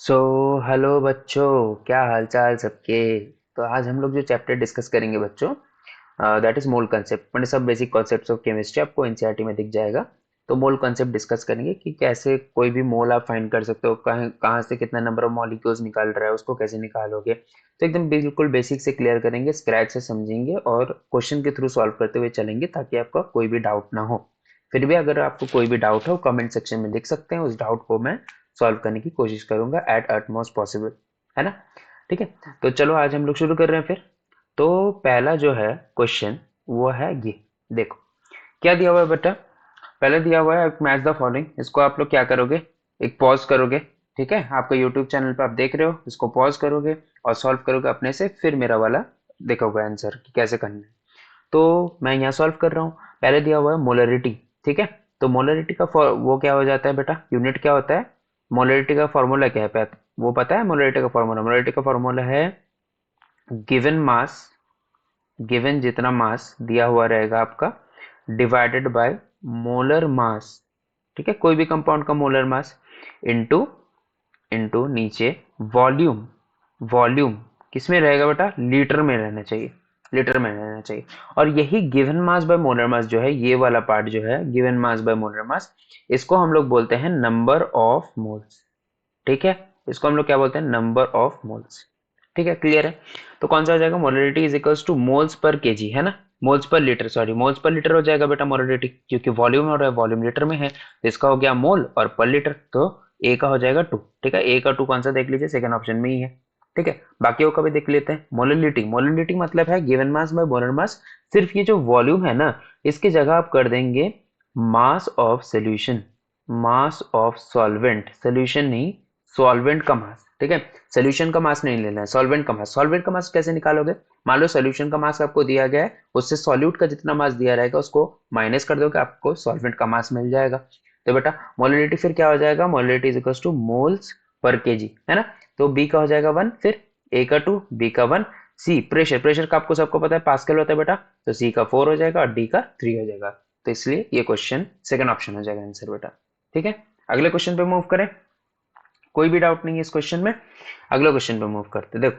So hello बच्चों, क्या हालचाल सबके। तो आज हम लोग जो चैप्टर डिस्कस करेंगे बच्चों, दैट इज मोल कंसेप्ट। मतलब सब बेसिक कॉन्सेप्ट्स ऑफ केमिस्ट्री आपको एनसीईआरटी में दिख जाएगा। तो मोल कंसेप्ट डिस्कस करेंगे कि कैसे कोई भी मोल आप फाइंड कर सकते हो, कहाँ कहाँ से कितना नंबर ऑफ मॉलिक्यूल्स निकाल रहा है उसको कैसे निकालोगे। तो एकदम बिल्कुल बेसिक से क्लियर करेंगे, स्क्रैच से समझेंगे और क्वेश्चन के थ्रू सॉल्व करते हुए चलेंगे ताकि आपका कोई भी डाउट ना हो। फिर भी अगर आपको कोई भी डाउट हो कमेंट सेक्शन में लिख सकते हैं, उस डाउट को मैं सॉल्व करने की कोशिश करूंगा एट अटमोस्ट पॉसिबल। है ना? ठीक है। तो चलो आज हम लोग शुरू कर रहे हैं फिर। तो पहला जो है क्वेश्चन वो है ये। देखो क्या दिया हुआ है बेटा। पहले दिया हुआ है मैच द फॉलोइंग। इसको आप लोग क्या करोगे, एक पॉज करोगे। ठीक है, आपका यूट्यूब चैनल पे आप देख रहे हो, इसको पॉज करोगे और सॉल्व करोगे अपने से, फिर मेरा वाला देखोगे आंसर कि कैसे करना है। तो मैं यहाँ सॉल्व कर रहा हूँ। पहले दिया हुआ है मोलरिटी। ठीक है, तो मोलरिटी का वो क्या हो जाता है बेटा, यूनिट क्या होता है। मोलरिटी का फॉर्मूला क्या है वो पता है। मोलरिटी का फॉर्मूला, मोलरिटी का फॉर्मूला है गिवन मास, गिवन जितना मास दिया हुआ रहेगा आपका डिवाइडेड बाय मोलर मास। ठीक है, कोई भी कंपाउंड का मोलर मास इनटू इनटू नीचे वॉल्यूम। वॉल्यूम किस में रहेगा बेटा, लीटर में रहना चाहिए, लीटर में रहना चाहिए। और यही गिवन मास बाय मोलर मास जो है, ये वाला पार्ट जो है गिवन मास बाय मोलर मास, इसको हम लोग बोलते हैं नंबर ऑफ मोल्स। ठीक है, इसको हम लोग क्या बोलते हैं, नंबर ऑफ मोल्स। ठीक है, क्लियर है। तो कौन सा हो जाएगा, molarity is equals two moles per KG, है ना। Moles per litre, sorry moles per litre हो जाएगा बेटा मोलरिटी, क्योंकि वॉल्यूम हो रहा है, वॉल्यूम लीटर में है, तो इसका हो गया मोल और पर लीटर, तो ए का हो जाएगा 2। ठीक है, ए का 2 कौन सा देख लीजिए, सेकंड ऑप्शन में ही है। ठीक है, बाकियों का भी देख लेते हैं। मोलरिटी, मोलरिटी मतलब है गिवन मास बाय मोलर मास। सिर्फ ये जो वॉल्यूम है ना, इसकी जगह आप कर देंगे mass of solution, mass of solvent, solution नहीं सॉल्वेंट का मास। ठीक है, सोल्यूशन का मास नहीं लेना है, सॉल्वेंट का मास। सॉल्वेंट का मास कैसे निकालोगे, मान लो सोल्यूशन का मास आपको दिया गया है, उससे सॉल्यूट का जितना मास दिया रहेगा उसको माइनस कर दोगे, आपको सॉल्वेंट का मास मिल जाएगा। तो बेटा मोलरिटी फिर क्या हो जाएगा, molarity is equal two moles per KG, है ना। तो बी का हो जाएगा 1, फिर ए का 2, बी का 1। सी प्रेशर, प्रेशर का आपको सबको पता है पास्कल होता है बेटा, तो सी का 4 हो जाएगा और डी का 3 हो जाएगा। तो इसलिए ये क्वेश्चन सेकंड ऑप्शन हो जाएगा आंसर बेटा। ठीक है, अगले क्वेश्चन पे मूव करें। कोई भी डाउट नहीं है इस क्वेश्चन में। अगले क्वेश्चन पे मूव करते, देखो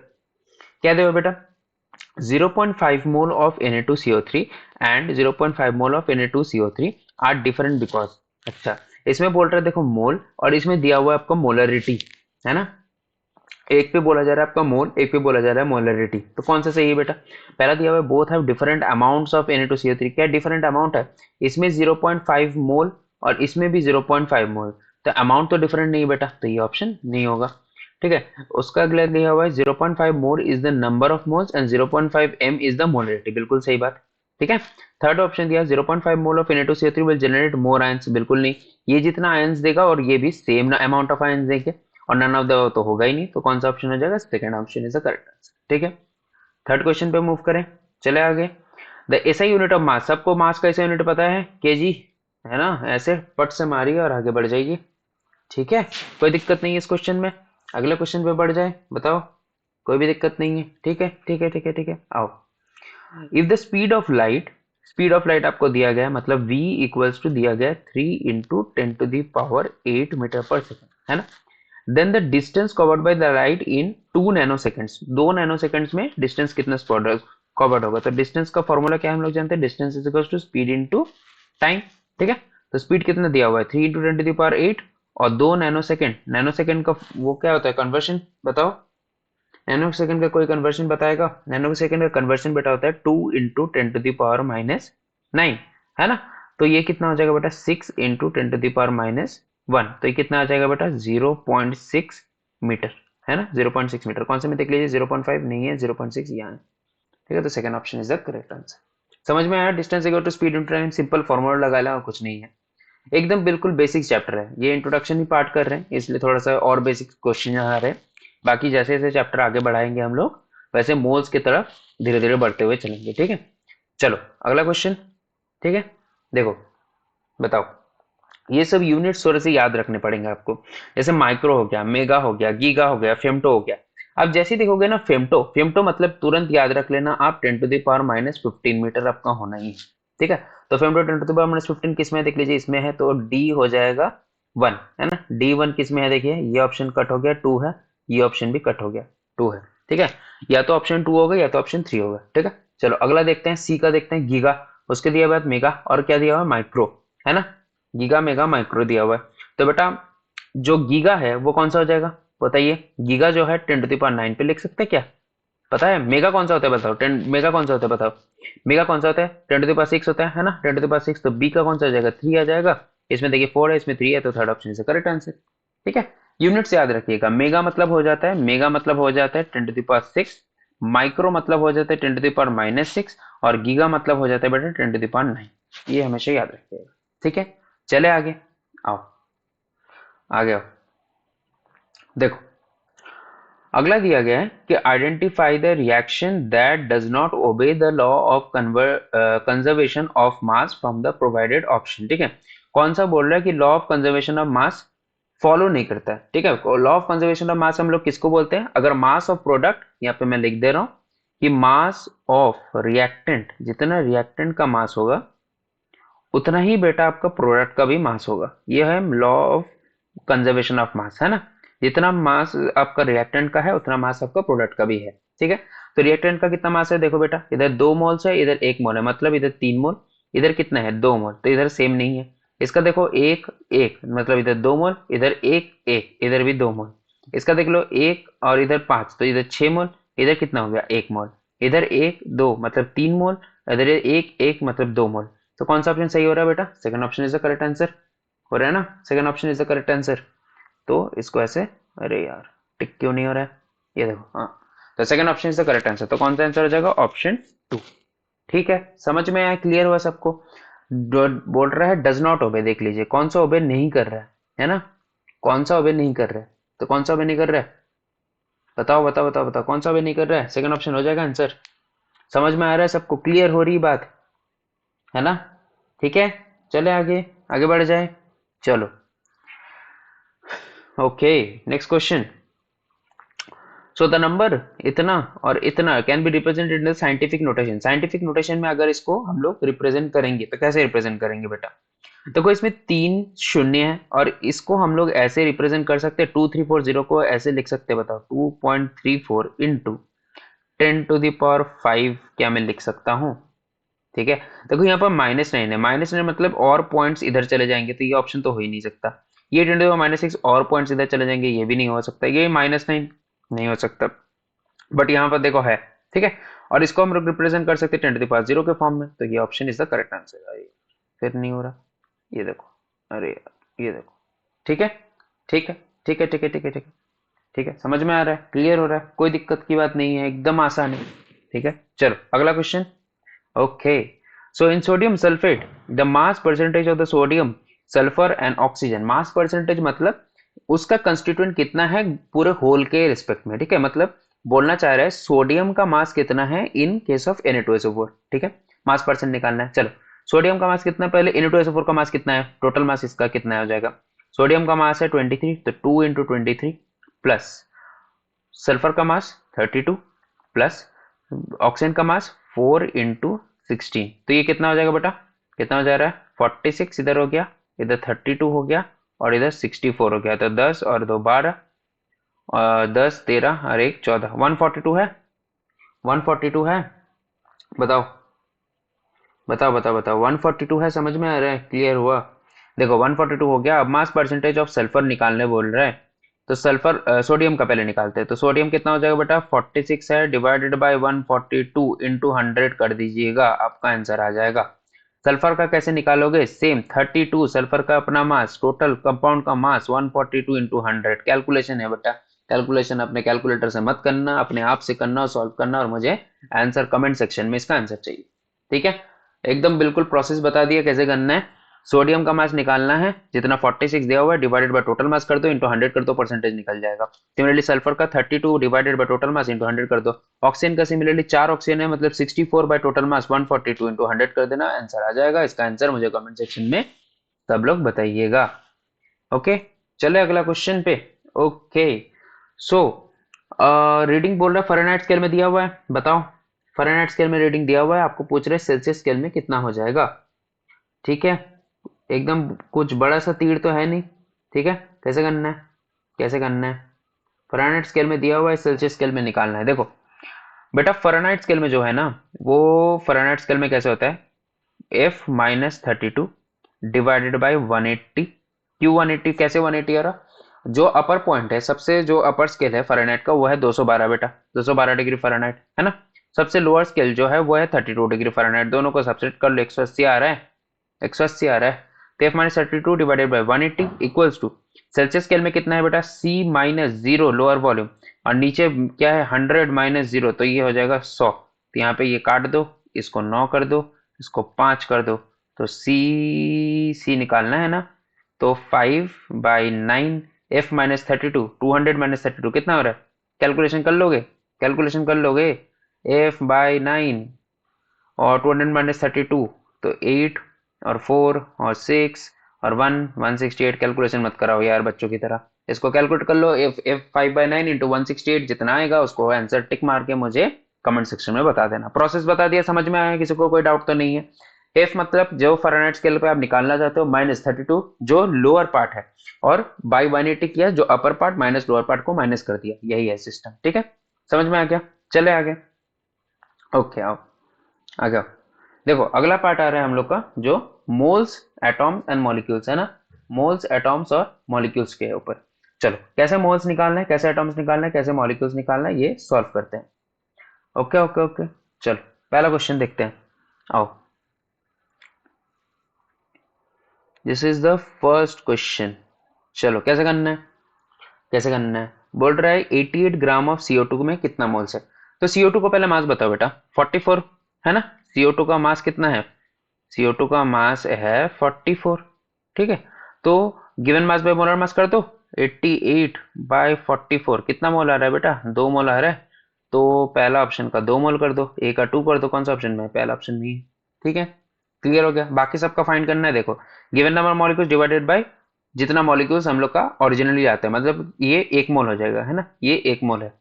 क्या देगा बेटा। 0.5 mole of Na2CO3 and 0.5 mole of Na2CO3 are different because. अच्छा, इसमें बोल रहा है देखो मोल, और इसमें दिया हुआ है आपका मोलरिटी, है ना। एक पे बोला जा रहा है आपका मोल, एक पे बोला जा रहा है मोलरिटी, तो कौन सा सही है बेटा। पहला दिया हुआ है both have different amounts of Na2CO3। क्या डिफरेंट अमाउंट है, इसमें 0.5 मोल और इसमें भी 0.5 मोल, तो अमाउंट तो डिफरेंट नहीं है बेटा, तो ये ऑप्शन नहीं होगा। ठीक है, उसका अगला दिया हुआ है 0.5 mole is the number of moles and 0.5 m is the molarity, बिल्कुल सही बात। ठीक है, थर्ड ऑप्शन दिया 0.5 mole of Na2CO3 will generate more ions, बिल्कुल नहीं। ये जितना आयंस देगा और ये भी सेम अमाउंट ऑफ आयंस देंगे, और नन ऑफ द तो होगा ही नहीं, तो कौन सा ऑप्शन हो जाएगा, second option is the correct answer. ठीक है, थर्ड क्वेश्चन पे मूव करें, चले आगे। The SI unit of mass, सबको मास का ऐसा यूनिट पता है केजी, है ना। ऐसे पट से मारिए और आगे बढ़ जाइए। ठीक है, कोई दिक्कत नहीं है इस क्वेश्चन में। अगले क्वेश्चन पे बढ़ जाए, बताओ। कोई भी दिक्कत नहीं है, ठीक है ठीक है ठीक है ठीक है, आओ। If the speed of light, speed of light आपको दिया गया है, मतलब v इक्वल्स टू दिया गया है 3 × 10⁸ मीटर पर सेकेंड, है ना। Then the distance covered by the light in 2 nanoseconds, 2 nanoseconds में डिस्टेंस कितना कवर्ड होगा। तो डिस्टेंस का फॉर्मूला क्या हम लोग जानते हैं, distance is equal to speed into time. ठीक है, तो स्पीड कितना दिया हुआ है 3 × 10⁸ और 2 नैनो सेकंड, नैनो सेकंड का वो क्या होता है कन्वर्शन, बताओ। नैनो सेकंड का कोई कन्वर्शन बताएगा, नैनो सेकंड का कन्वर्शन बेटा होता है 2 × 10⁻⁹ है ना। तो ये कितना हो जाएगा बेटा 6 × 10⁻⁻1, तो ये कितना आ जाएगा बेटा 0.6 मीटर, है ना। 0.6 मीटर कौन से में देख लीजिए, 0.5 नहीं है, 0.6 यहाँ है। ठीक है, तो second option is the correct answer. समझ में आया, distance equal to speed into time, simple formula लगा लेना और कुछ नहीं है। एकदम बिल्कुल बेसिक चैप्टर है, ये इंट्रोडक्शन ही पार्ट कर रहे हैं इसलिए थोड़ा सा और बेसिक क्वेश्चन आ रहे हैं। बाकी जैसे जैसे चैप्टर आगे बढ़ाएंगे हम लोग, वैसे मोल्स की तरफ धीरे धीरे बढ़ते हुए चलेंगे। ठीक है, चलो अगला क्वेश्चन। ठीक है, देखो बताओ। ये सब यूनिट्स थोड़े से याद रखने पड़ेंगे आपको, जैसे माइक्रो हो गया, मेगा हो गया, गीगा हो गया, फेम्टो हो गया। अब जैसे ही देखोगे ना फेम्टो, फेम्टो मतलब तुरंत याद रख लेना आप 10⁻⁻15 मीटर आपका होना ही है। ठीक है, तो फेम्टो 10⁻⁻15 किस में देख लीजिए, इसमें है, तो डी हो जाएगा 1 है ना, D1 किस में है देखिए, ये ऑप्शन कट हो गया, 2 है, ये ऑप्शन भी कट हो गया, 2 है, ठीक है। या तो ऑप्शन 2 होगा या तो ऑप्शन 3 होगा, ठीक है। चलो अगला देखते हैं, सी का देखते हैं, गीगा, उसके दिया हुआ है मेगा, और क्या दिया हुआ है, माइक्रो, है ना, गीगा मेगा माइक्रो दिया हुआ है। तो बेटा जो गीगा है वो कौन सा हो जाएगा, बताइए। गीगा जो है 10⁹ पे लिख सकते हैं क्या, पता है। मेगा कौन सा होता है बताओ, 10 मेगा कौन सा होता है बताओ। मेगा कौन सा होता है, 10⁶ होता है ना, 10⁶ तो बी का कौन सा हो जाएगा, 3 आ जाएगा। इसमें देखिए 4 है, इसमें 3 है, तो थर्ड ऑप्शन से करेक्ट आंसर, ठीक है। यूनिट्स याद रखिएगा, मेगा मतलब हो जाता है, मेगा मतलब हो जाता है 10⁶, माइक्रो मतलब हो जाता है 10⁻⁻⁶, और गीगा मतलब हो जाता है बेटा 10⁹ ये हमेशा याद रखिएगा, ठीक है। चले आगे, आओ आगे आओ, देखो अगला दिया गया है कि identify the reaction that does not obey the law of conservation of mass from the provided option, ठीक है। कौन सा बोल रहा है कि law of conservation of mass follow नहीं करता है, ठीक है। Law of conservation of mass हम लोग किसको बोलते हैं, अगर मास ऑफ प्रोडक्ट, यहाँ पे मैं लिख दे रहा हूं कि मास ऑफ रिएक्टेंट, जितना रिएक्टेंट का मास होगा उतना ही बेटा आपका प्रोडक्ट का भी मास होगा, यह है law of conservation of mass, है ना। जितना मास आपका रिएक्टेंट का है उतना मास आपका प्रोडक्ट का भी है, ठीक है। तो रिएक्टेंट का कितना मास है, देखो बेटा इधर 2 मोल्स है, इधर 1 मोल है, मतलब इधर 3 मोल, इधर कितना है 2 मोल, तो इधर सेम नहीं है। इसका देखो एक एक, मतलब इधर 2 मोल, इधर एक एक, इधर भी 2 मोल। इसका देख लो एक और इधर 5, तो इधर 6 मोल, इधर कितना हो गया 1 मोल, इधर एक दो मतलब 3 मोल, इधर एक एक मतलब 2 मोल। तो कौन सा ऑप्शन सही हो रहा है बेटा, second option is the correct answer, हो रहा है ना, second option is the correct answer. तो इसको ऐसे, अरे यार टिक क्यों नहीं हो रहा है, ये देखो, हाँ। तो second option is the correct answer, तो कौन सा आंसर हो जाएगा, ऑप्शन 2, ठीक है। समझ में आया, क्लियर हुआ सबको। बोल रहा है डज नॉट ओबे, देख लीजिए कौन सा ओबे नहीं कर रहा है ना, कौन सा ओबे नहीं कर रहा है, तो कौन सा ओबे नहीं कर रहा है, बताओ बताओ बताओ बताओ, कौन सा ओबे नहीं कर रहा है, सेकंड ऑप्शन हो जाएगा आंसर। समझ में आ रहा है सबको, क्लियर हो रही बात, है ना, ठीक है। चले आगे, आगे बढ़ जाए, चलो okay, next question. So the number इतना और इतना can be represented in scientific notation, scientific notation में अगर इसको हम लोग रिप्रेजेंट करेंगे तो कैसे रिप्रेजेंट करेंगे बेटा, देखो इसमें 3 शून्य है, और इसको हम लोग ऐसे रिप्रेजेंट कर सकते हैं, 2340 को ऐसे लिख सकते हैं, बताओ 2.34 इंटू 10⁵ क्या मैं लिख सकता हूँ, ठीक है। देखो यहाँ पर -9 है, -9 मतलब और पॉइंट्स इधर चले जाएंगे, तो ये ऑप्शन तो हो ही नहीं सकता। ये 10⁻�6 और पॉइंट्स इधर चले जाएंगे, ये भी नहीं हो सकता, ये -9 नहीं हो सकता, बट यहाँ पर देखो है, ठीक है। और इसको हम रिप्रेजेंट कर सकते हैं 10⁻0 के फॉर्म में, तो ये option is the correct answer. फिर नहीं हो रहा, ये देखो, अरे यार ये देखो, ठीक है ठीक है ठीक है ठीक है ठीक है ठीक है ठीक है, समझ में आ रहा है, क्लियर हो रहा है, कोई दिक्कत की बात नहीं है, एकदम आसान है, ठीक है। चलो अगला question, okay. So in sodium sulphate the mass percentage of the sodium sulphur and oxygen, mass percentage मतलब उसका कंस्टिट्यूएंट कितना है पूरे होल के रिस्पेक्ट में, ठीक है। मतलब बोलना चाह रहा है सोडियम का मास कितना है इन केस ऑफ Na2SO4, ठीक है। मास परसेंट निकालना है, चलो सोडियम का मास कितना है, पहले Na2SO4 का मास कितना है, टोटल मास इसका कितना हो जाएगा, सोडियम का मास है 23, तो 2 इंटू 23 प्लस सल्फर का मास 32 प्लस ऑक्सीजन का मास 4 इंटू 16, तो ये कितना हो जाएगा बेटा, कितना हो जा रहा है 46, इधर हो गया, इधर 32 हो गया, और इधर 64 हो गया, तो 10 और 2 12, और 10 13 और 1 14, 142 है, 142 है, बताओ बताओ बताओ बताओ, 142 है, समझ में आ रहा है, क्लियर हुआ। देखो 142 हो गया, अब मास परसेंटेज ऑफ सल्फर निकालने बोल रहा है, तो सल्फर सोडियम का पहले निकालते हैं, तो सोडियम कितना हो जाएगा बेटा 46 है, डिवाइडेड बाय 142 इंटू 100 कर दीजिएगा, आपका आंसर आ जाएगा। सल्फर का कैसे निकालोगे, सेम 32 सल्फर का अपना मास, टोटल कंपाउंड का मास 142 इंटू 100, कैलकुलेशन है बेटा, कैलकुलेशन अपने कैलकुलेटर से मत करना, अपने आप से करना और सॉल्व करना, और मुझे आंसर कमेंट सेक्शन में इसका आंसर चाहिए, ठीक है। एकदम बिल्कुल प्रोसेस बता दिया कैसे करना है। सोडियम का मास निकालना है, जितना 46 दिया हुआ है डिवाइडेड बाय टोटल मास कर दो, इंटू 100 कर दो, परसेंटेज निकल जाएगा। सिमिलरली सल्फर का 32 divided by total mass into 100 कर दो। ऑक्सीजन का सिमिलरली 4 ऑक्सीजन है, मतलब 64 बाय टोटल मास 142 इंटू 100 कर देना, आंसर आ जाएगा। इसका आंसर मुझे कमेंट सेक्शन में सब लोग बताइएगा, ओके। चले अगला क्वेश्चन पे, ओके। सो रीडिंग बोल रहा है फ़ारेनहाइट स्केल में दिया हुआ है, बताओ फ़ारेनहाइट स्केल में रीडिंग दिया हुआ है, आपको पूछ रहे सेल्सियस स्केल में कितना हो जाएगा, ठीक है। एकदम कुछ बड़ा सा तीर तो है नहीं, ठीक है, कैसे करना है, कैसे करना है, फ़ारेनहाइट स्केल में दिया हुआ है, सेल्सियस स्केल में निकालना है। देखो बेटा फ़ारेनहाइट स्केल में जो है ना, वो फ़ारेनहाइट स्केल में कैसे होता है, F-32 डिवाइडेड बाय 180। क्यों 180, कैसे 180 आ रहा, जो अपर पॉइंट है, सबसे जो अपर स्केल है फ़ारेनहाइट का वो है 212 बेटा, 212 डिग्री फ़ारेनहाइट है ना। सबसे लोअर स्केल जो है वो है 32 डिग्री फ़ारेनहाइट। दोनों को सब्सट्रैक्ट कर लो, 180 आ रहा है, 180 आ रहा है। तो F-32 divided by 180 equals to, Celsius scale में कितना है बेटा, C-0 लोअर वॉल्यूम, और नीचे क्या है 100 - 0, तो ये हो जाएगा 100। तो यहाँ पे ये काट दो, इसको 9 कर दो, इसको 5 कर दो, तो सी निकालना है ना। तो 5/9, F-32, 200 - 32 कितना हो रहा है, कैलकुलेशन कर लोगे, कैलकुलेशन कर लोगे, F/9 और 200 - 32, तो 8 और 4 और 6 और 168। कैलकुलेशन मत कराओ यार बच्चों की तरह, इसको कैलकुलेट कर लो। एफ 5/9 इंटू 168 जितना आएगा उसको आंसर टिक मार के मुझे कमेंट सेक्शन में बता देना। प्रोसेस बता दिया, समझ में आया, किसी को कोई डाउट तो नहीं है। एफ मतलब जो फ़ारेनहाइट स्केल पे आप निकालना चाहते हो -32 जो लोअर पार्ट है, और बाई 180 किया जो upper part minus lower part को माइनस कर दिया, यही है सिस्टम। ठीक है, समझ में आ गया, चले आगे। ओके आओ, आ जाओ। देखो अगला पार्ट आ रहा है हम लोग का, जो मोल्स एटॉम्स एंड मॉलिक्यूल्स है ना, मोल्स एटॉम्स और मॉलिक्यूल्स के ऊपर। चलो कैसे मोल्स निकालना है, कैसे एटॉम्स निकालना है, कैसे मॉलिक्यूल्स निकालना है, ये सॉल्व करते हैं। ओके ओके ओके, चलो पहला क्वेश्चन देखते हैं, आओ। This is the first question. चलो कैसे करना है, कैसे करना है, बोल रहा है 88 ग्राम ऑफ CO2 में कितना मोल्स है। तो CO2 को पहले मास बताओ बेटा, 44 है ना। CO2 का मास कितना है, CO2 का मास है 44। ठीक है, तो गिवन मास बाय मोलर मास कर दो, 88/44 कितना मोल आ रहा है बेटा, 2 मोल आ रहा है। तो पहला ऑप्शन का 2 मोल कर दो, ए का 2 कर दो, कौन सा ऑप्शन में है, पहला ऑप्शन में ही। ठीक है, क्लियर हो गया। बाकी सबका फाइंड करना है। देखो given number molecules divided by जितना मॉलिक्यूल्स हम लोग का ओरिजिनली आता है, मतलब ये 1 मोल हो जाएगा है ना, ये 1 मोल है,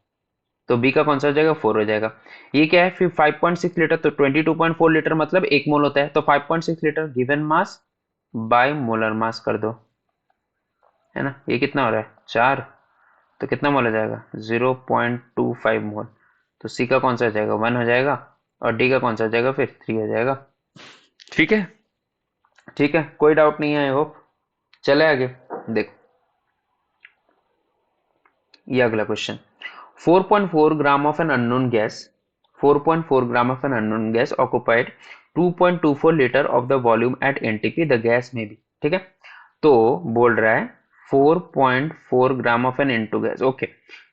तो बी का कौन सा हो जाएगा, 4 हो जाएगा। ये क्या है फिर 5.6 लीटर, तो 22.4 लीटर मतलब 1 मोल होता है, तो 5.6 litre given mass by molar मास कर दो, है ना। ये कितना हो रहा है 4, तो कितना मोल हो जाएगा 0.25 मोल, तो सी का कौन सा हो जाएगा 1 हो जाएगा, और डी का कौन सा हो जाएगा फिर 3 हो जाएगा। ठीक है, ठीक है, कोई डाउट नहीं है आई होप। चले आगे, देखो ये अगला question. 4.4 gram of an unknown gas, 4.4 gram of an unknown gas occupied 2.24 litre of the volume at NTP the gas में भी। ठीक है, तो बोल रहा है 4.4 gram of an into gas. Okay,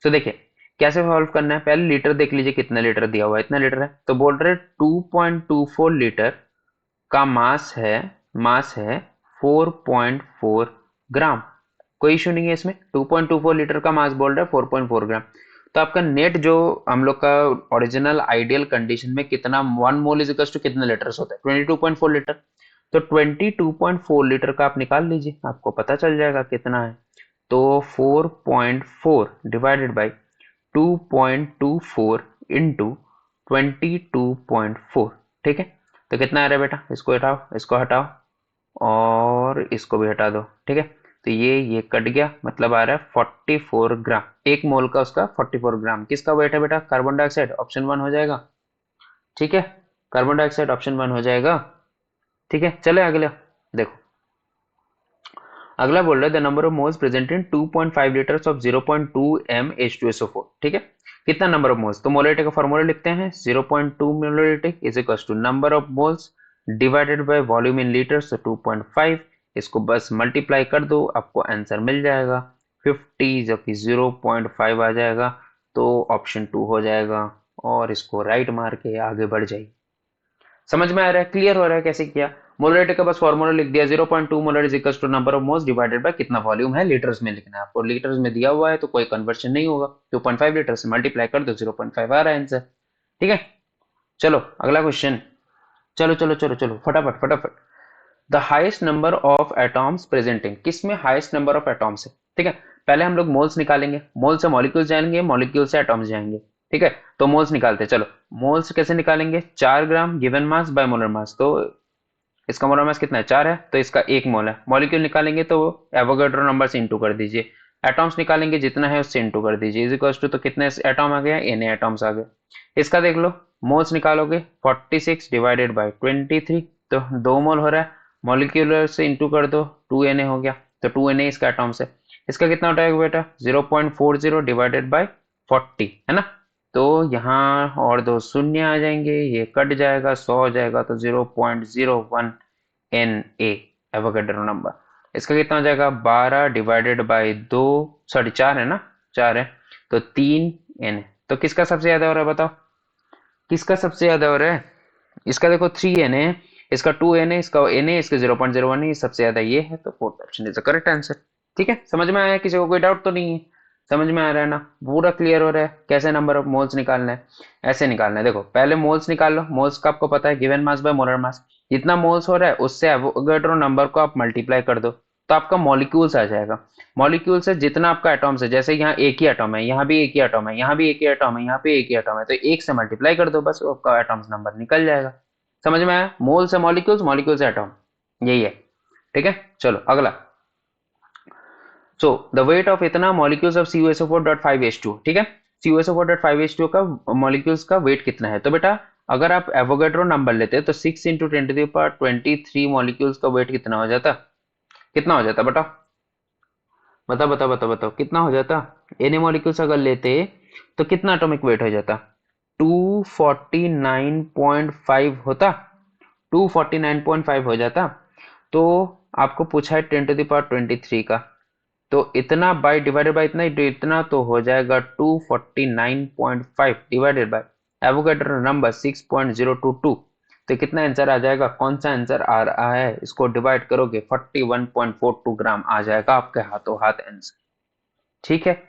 तो देखिए कैसे सॉल्व करना है, पहले लीटर देख लीजिए कितना लीटर दिया हुआ है, इतना लीटर है, तो बोल रहे 2.24 लीटर का मास है 4.4 ग्राम। कोई इशू नहीं है इसमें, 2.24 लीटर का मास बोल रहा है 4.4 ग्राम। तो आपका नेट जो हम लोग का ओरिजिनल आइडियल कंडीशन में कितना 1 मोल इज इक्वल टू कितने लीटर्स होता है 22.4 लीटर, तो 22.4 लीटर का आप निकाल लीजिए, आपको पता चल जाएगा कितना है। तो 4.4 डिवाइडेड बाई 2.24 इंटू 22.4। ठीक है, तो कितना आ रहा है बेटा, इसको हटाओ, इसको हटाओ और इसको भी हटा दो। ठीक है, तो ये कट गया, मतलब आ रहा है 44 ग्राम, एक मोल का उसका 44 ग्राम। किसका वेट है बेटा, कार्बन डाइऑक्साइड, ऑप्शन 1 हो जाएगा। ठीक है, कार्बन डाइऑक्साइड ऑप्शन 1 हो जाएगा। ठीक है, चले अगले, देखो अगला बोल रहा है the number of moles present in 2.5 litres of 0.2 m H2SO4। ठीक है, कितना नंबर ऑफ मोल्स, तो मोलरिटी का फॉर्मूला लिखते हैं, 0.2 molarity is equal to number of moles divided by volume in litres, तो 2.5, इसको बस मल्टीप्लाई कर दो, आपको आंसर मिल जाएगा 50, जो कि 0.5 आ जाएगा, तो ऑप्शन 2 हो जाएगा, और इसको राइट मार के आगे बढ़ जाइए। समझ में आ रहा है, क्लियर हो रहा है कैसे किया। मोलरिटी का बस फॉर्मूला लिख दिया, 0.2 molar is equal to number of moles divided by कितना वॉल्यूम है, लीटर्स में लिखना है आपको, लीटर्स में दिया हुआ है तो कोई कन्वर्शन नहीं होगा, 2.5 लीटर से मल्टीप्लाई कर दो, 0.5 आ रहा है आंसर। ठीक है, चलो अगला क्वेश्चन, चलो चलो चलो चलो फटाफट फटाफट। The highest number of atoms presenting, किसमें हाइएस्ट नंबर ऑफ एटॉम्स है। ठीक है, पहले हम लोग मोल्स निकालेंगे, मोल से मॉलिक्यूल्स जाएंगे, मॉलिक्यूल से एटॉम्स जाएंगे। ठीक है, तो मोल्स निकालते हैं, चलो मोल्स कैसे निकालेंगे, 4 gram given mass by molar mass, तो इसका मोलर मास कितना है 4 है, तो इसका 1 मोल है। मॉलिक्यूल निकालेंगे तो एवोगैड्रो नंबर से इंटू कर दीजिए, एटॉम्स निकालेंगे जितना है उससे इंटू कर दीजिए, इज इक्वल्स टू, तो कितने एटॉम आ गया, Na एटॉम्स आ गए। इसका देख लो, मोल्स निकालोगे 46 डिवाइडेड बाई 23, तो 2 मोल हो रहा है, मॉलिक्यूलर से इंटू कर दो 2Na हो गया, तो 2Na इसका एटॉम्स है। इसका कितना उठाएगा बेटा 0.40 डिवाइडेड बाई 40 है ना, तो यहाँ और दो शून्य आ जाएंगे, ये कट जाएगा, 100 हो जाएगा, तो 0.01 Na एवोगैड्रो नंबर। इसका कितना हो जाएगा 12 डिवाइडेड बाई 2, सॉरी 4 है ना, 4 है, तो 3 Na। तो किसका सबसे ज्यादा हो रहा है बताओ, किसका सबसे ज्यादा हो रहा है, इसका देखो 3 Na है, इसका 2 Na, इसका Na, इसका 0.01 है, सबसे ज्यादा ये है, तो fourth option is the correct answer. ठीक है, समझ में आया, किसी को कोई डाउट तो नहीं है, समझ में आ रहा है ना, पूरा क्लियर हो रहा है कैसे नंबर ऑफ मोल्स निकालना है, ऐसे निकालना है। देखो पहले मोल्स निकाल लो, मोल्स का आपको पता है गिवन मास बाय मोलर मास, जितना मोल्स हो रहा है उससे एवोगैड्रो नंबर को आप मल्टीप्लाई कर दो, तो आपका मॉलिक्यूल्स आ जाएगा। मॉलिक्यूल से जितना आपका एटॉम्स है, जैसे यहाँ एक ही एटॉम है, यहाँ भी एक ही एटॉम है, यहाँ भी एक ही एटॉम है, यहाँ पे एक ही एटॉम है, तो एक से मल्टीप्लाई कर दो, बस आपका एटॉम्स नंबर निकल जाएगा। समझ में आया, मोल से मॉलिक्यूल्स, मॉलिक्यूल से एटॉम, यही है। ठीक है, चलो अगला। सो द वेट ऑफ इतना मॉलिक्यूल्स ऑफ CuSO4.5H2, ठीक है, CuSO4.5H2 का मॉलिक्यूल्स का वेट कितना है, तो बेटा अगर आप एवोगैड्रो नंबर लेते तो 6 इंटू 10⁻23 मॉलिक्यूल्स का वेट कितना हो जाता, कितना हो जाता बताओ, बताओ बताओ बताओ बताओ, कितना हो जाता। एन मॉलिक्यूल्स अगर लेते तो कितना एटॉमिक वेट हो जाता, 249.5 होता, 249.5 हो जाता। तो आपको पूछा है 10⁻23 का, तो इतना बाई डिवाइडेड बाई इतना, इतना तो हो जाएगा 249.5 डिवाइडेड बाई एवोगैड्रो नंबर 6.022, तो कितना आंसर आ जाएगा, कौन सा आंसर आ रहा है, इसको डिवाइड करोगे 41.42 ग्राम आ जाएगा आपके हाथों हाथ आंसर। ठीक है,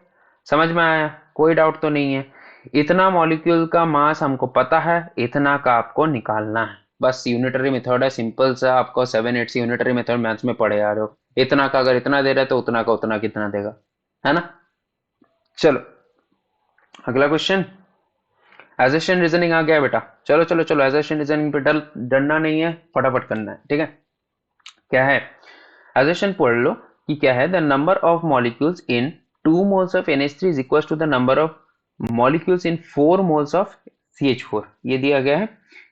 समझ में आया, कोई डाउट तो नहीं है। इतना मॉलिक्यूल का मास हमको पता है, इतना का आपको निकालना है, बस यूनिटरी मेथड है, सिंपल सा, आपको 7 8 से यूनिटरी मेथड मैथ्स में पढ़े आ रहे हो। इतना का अगर इतना दे रहा है तो उतना का उतना कितना देगा, है ना। चलो अगला क्वेश्चन, एजर्शन रीजनिंग आ गया बेटा, चलो चलो चलो, एजर्शन रीजनिंग पे डरना नहीं है, फटाफट करना है। ठीक है, क्या है, एजर्शन पढ़ लो कि क्या है, the number of molecules in 2 moles of NH3 is equal to the number of molecules in 4 moles of CH4, ये दिया गया है।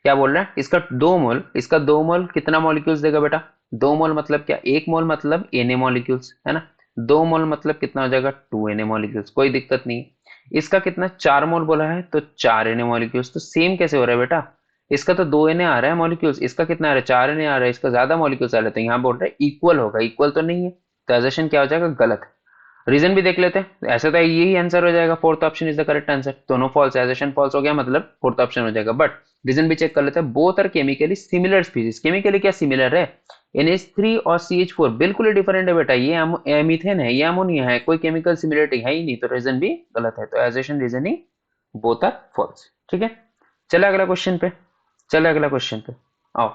क्या बोल रहा है, इसका 2 मोल, इसका 2 मोल कितना मॉलिक्यूल्स देगा बेटा, 2 मोल मतलब क्या, 1 मोल मतलब Na मॉलिक्यूल्स है ना, 2 मोल मतलब कितना हो जाएगा 2Na मॉलिक्यूल्स, कोई दिक्कत नहीं। इसका कितना 4 मोल बोला है, तो 4Na मॉलिक्यूल्स, तो सेम कैसे हो रहा है बेटा, इसका तो 2Na आ रहा है मॉलिक्यूल्स, इसका कितना आ रहा है 4Na आ रहा है, इसका ज्यादा मॉलिक्यूल्स आ रहे थे, यहाँ बोल रहे हैं इक्वल होगा, इक्वल तो नहीं है, तो एजर्शन क्या हो जाएगा गलत है। रीजन भी देख लेते हैं, ऐसा तो यही आंसर हो जाएगा, fourth option is the correct answer, दोनों फॉल्स, एजर्शन फॉल्स हो गया, मतलब फोर्थ ऑप्शन हो जाएगा। बट रीजन भी चेक कर लेते हैं, both are chemically similar species, chemically क्या सिमिलर है, NH3 और CH4 बिल्कुल ही डिफरेंट है बेटा, ये मीथेन है, ये अमोनिया है, कोई केमिकल सिमिलरिटी है ही नहीं, तो रीजन भी गलत है, तो assertion reasoning both are false. ठीक है, चले अगला क्वेश्चन पे, चले अगला क्वेश्चन पे आओ।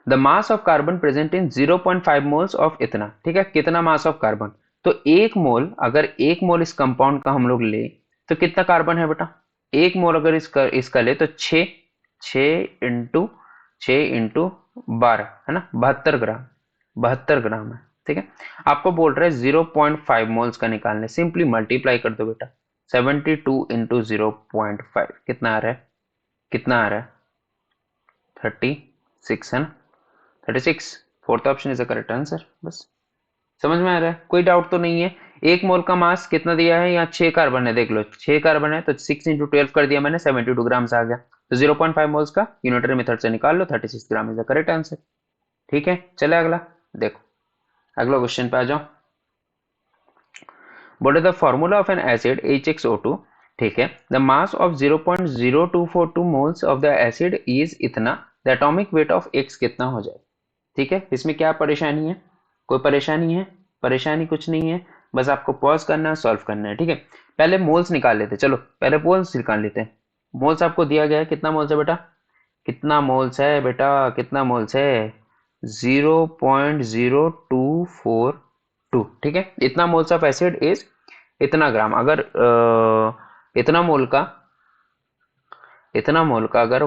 The mass of carbon present in 0.5 moles of इतना, ठीक है, कितना मास ऑफ कार्बन, तो एक मोल, अगर एक मोल इस कंपाउंड का हम लोग ले तो कितना कार्बन है बेटा, एक मोल अगर इसका ले तो 6, 6 इंटू 12 है ना, 72 ग्राम, 72 ग्राम है। ठीक है, आपको बोल रहा है 0.5 मोल्स का निकालने, सिंपली मल्टीप्लाई कर दो बेटा, 72 इंटू 0.5 कितना आ रहा है, कितना आ रहा है 36 है ना, 36, fourth option is the correct answer. बस समझ में आ रहा है, कोई डाउट तो नहीं है। एक मोल का मास कितना दिया है, यहाँ 6 कार्बन है, देख लो 6 कार्बन है, तो 6 इंटू 12 कर दिया मैंने, 72 ग्राम आ गया, तो 0.5 मोल्स का यूनिटरी मेथड से निकाल लो, 36 gram is the correct answer. ठीक है, चले अगला, देखो अगला क्वेश्चन पे आ जाओ। बोले the formula of an acid HXO2, ठीक है, the mass of 0.0242 moles of the acid is इतना, the atomic weight of X कितना हो जाए। ठीक है, इसमें क्या परेशानी है, कोई परेशानी है, परेशानी कुछ नहीं है, बस आपको पॉज करना है, सॉल्व करना है। ठीक है, पहले मोल्स निकाल लेते, चलो पहले मोल्स निकाल लेते हैं। मोल्स आपको दिया गया है, कितना मोल्स है बेटा, कितना मोल्स है बेटा, कितना मोल्स है, 0.0242, ठीक है, इतना मोल्स ऑफ एसिड इज इतना ग्राम, अगर इतना मोल का, इतना मोल का अगर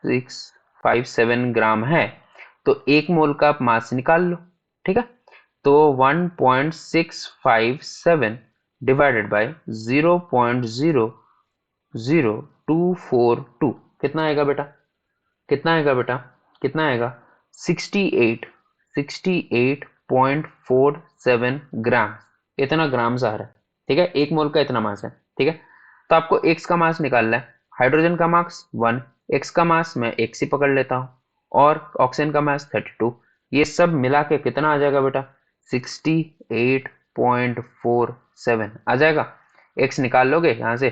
16 0.657 ग्राम है, तो एक मोल का आप मास निकाल लो। ठीक है, तो 1.657 डिवाइडेड बाय 0.00242 कितना आएगा बेटा, कितना आएगा बेटा, कितना आएगा 68 ग्राम, इतना ग्राम आ रहा है। ठीक है, एक मोल का इतना मास है। ठीक है, तो आपको एक्स का मास निकालना है, हाइड्रोजन का मास 1, एक्स का मास मैं एक्स ही पकड़ लेता हूँ, और ऑक्सीजन का मास 32, ये सब मिला के कितना आ जाएगा बेटा 68.47 आ जाएगा। एक्स निकाल लोगे यहाँ से,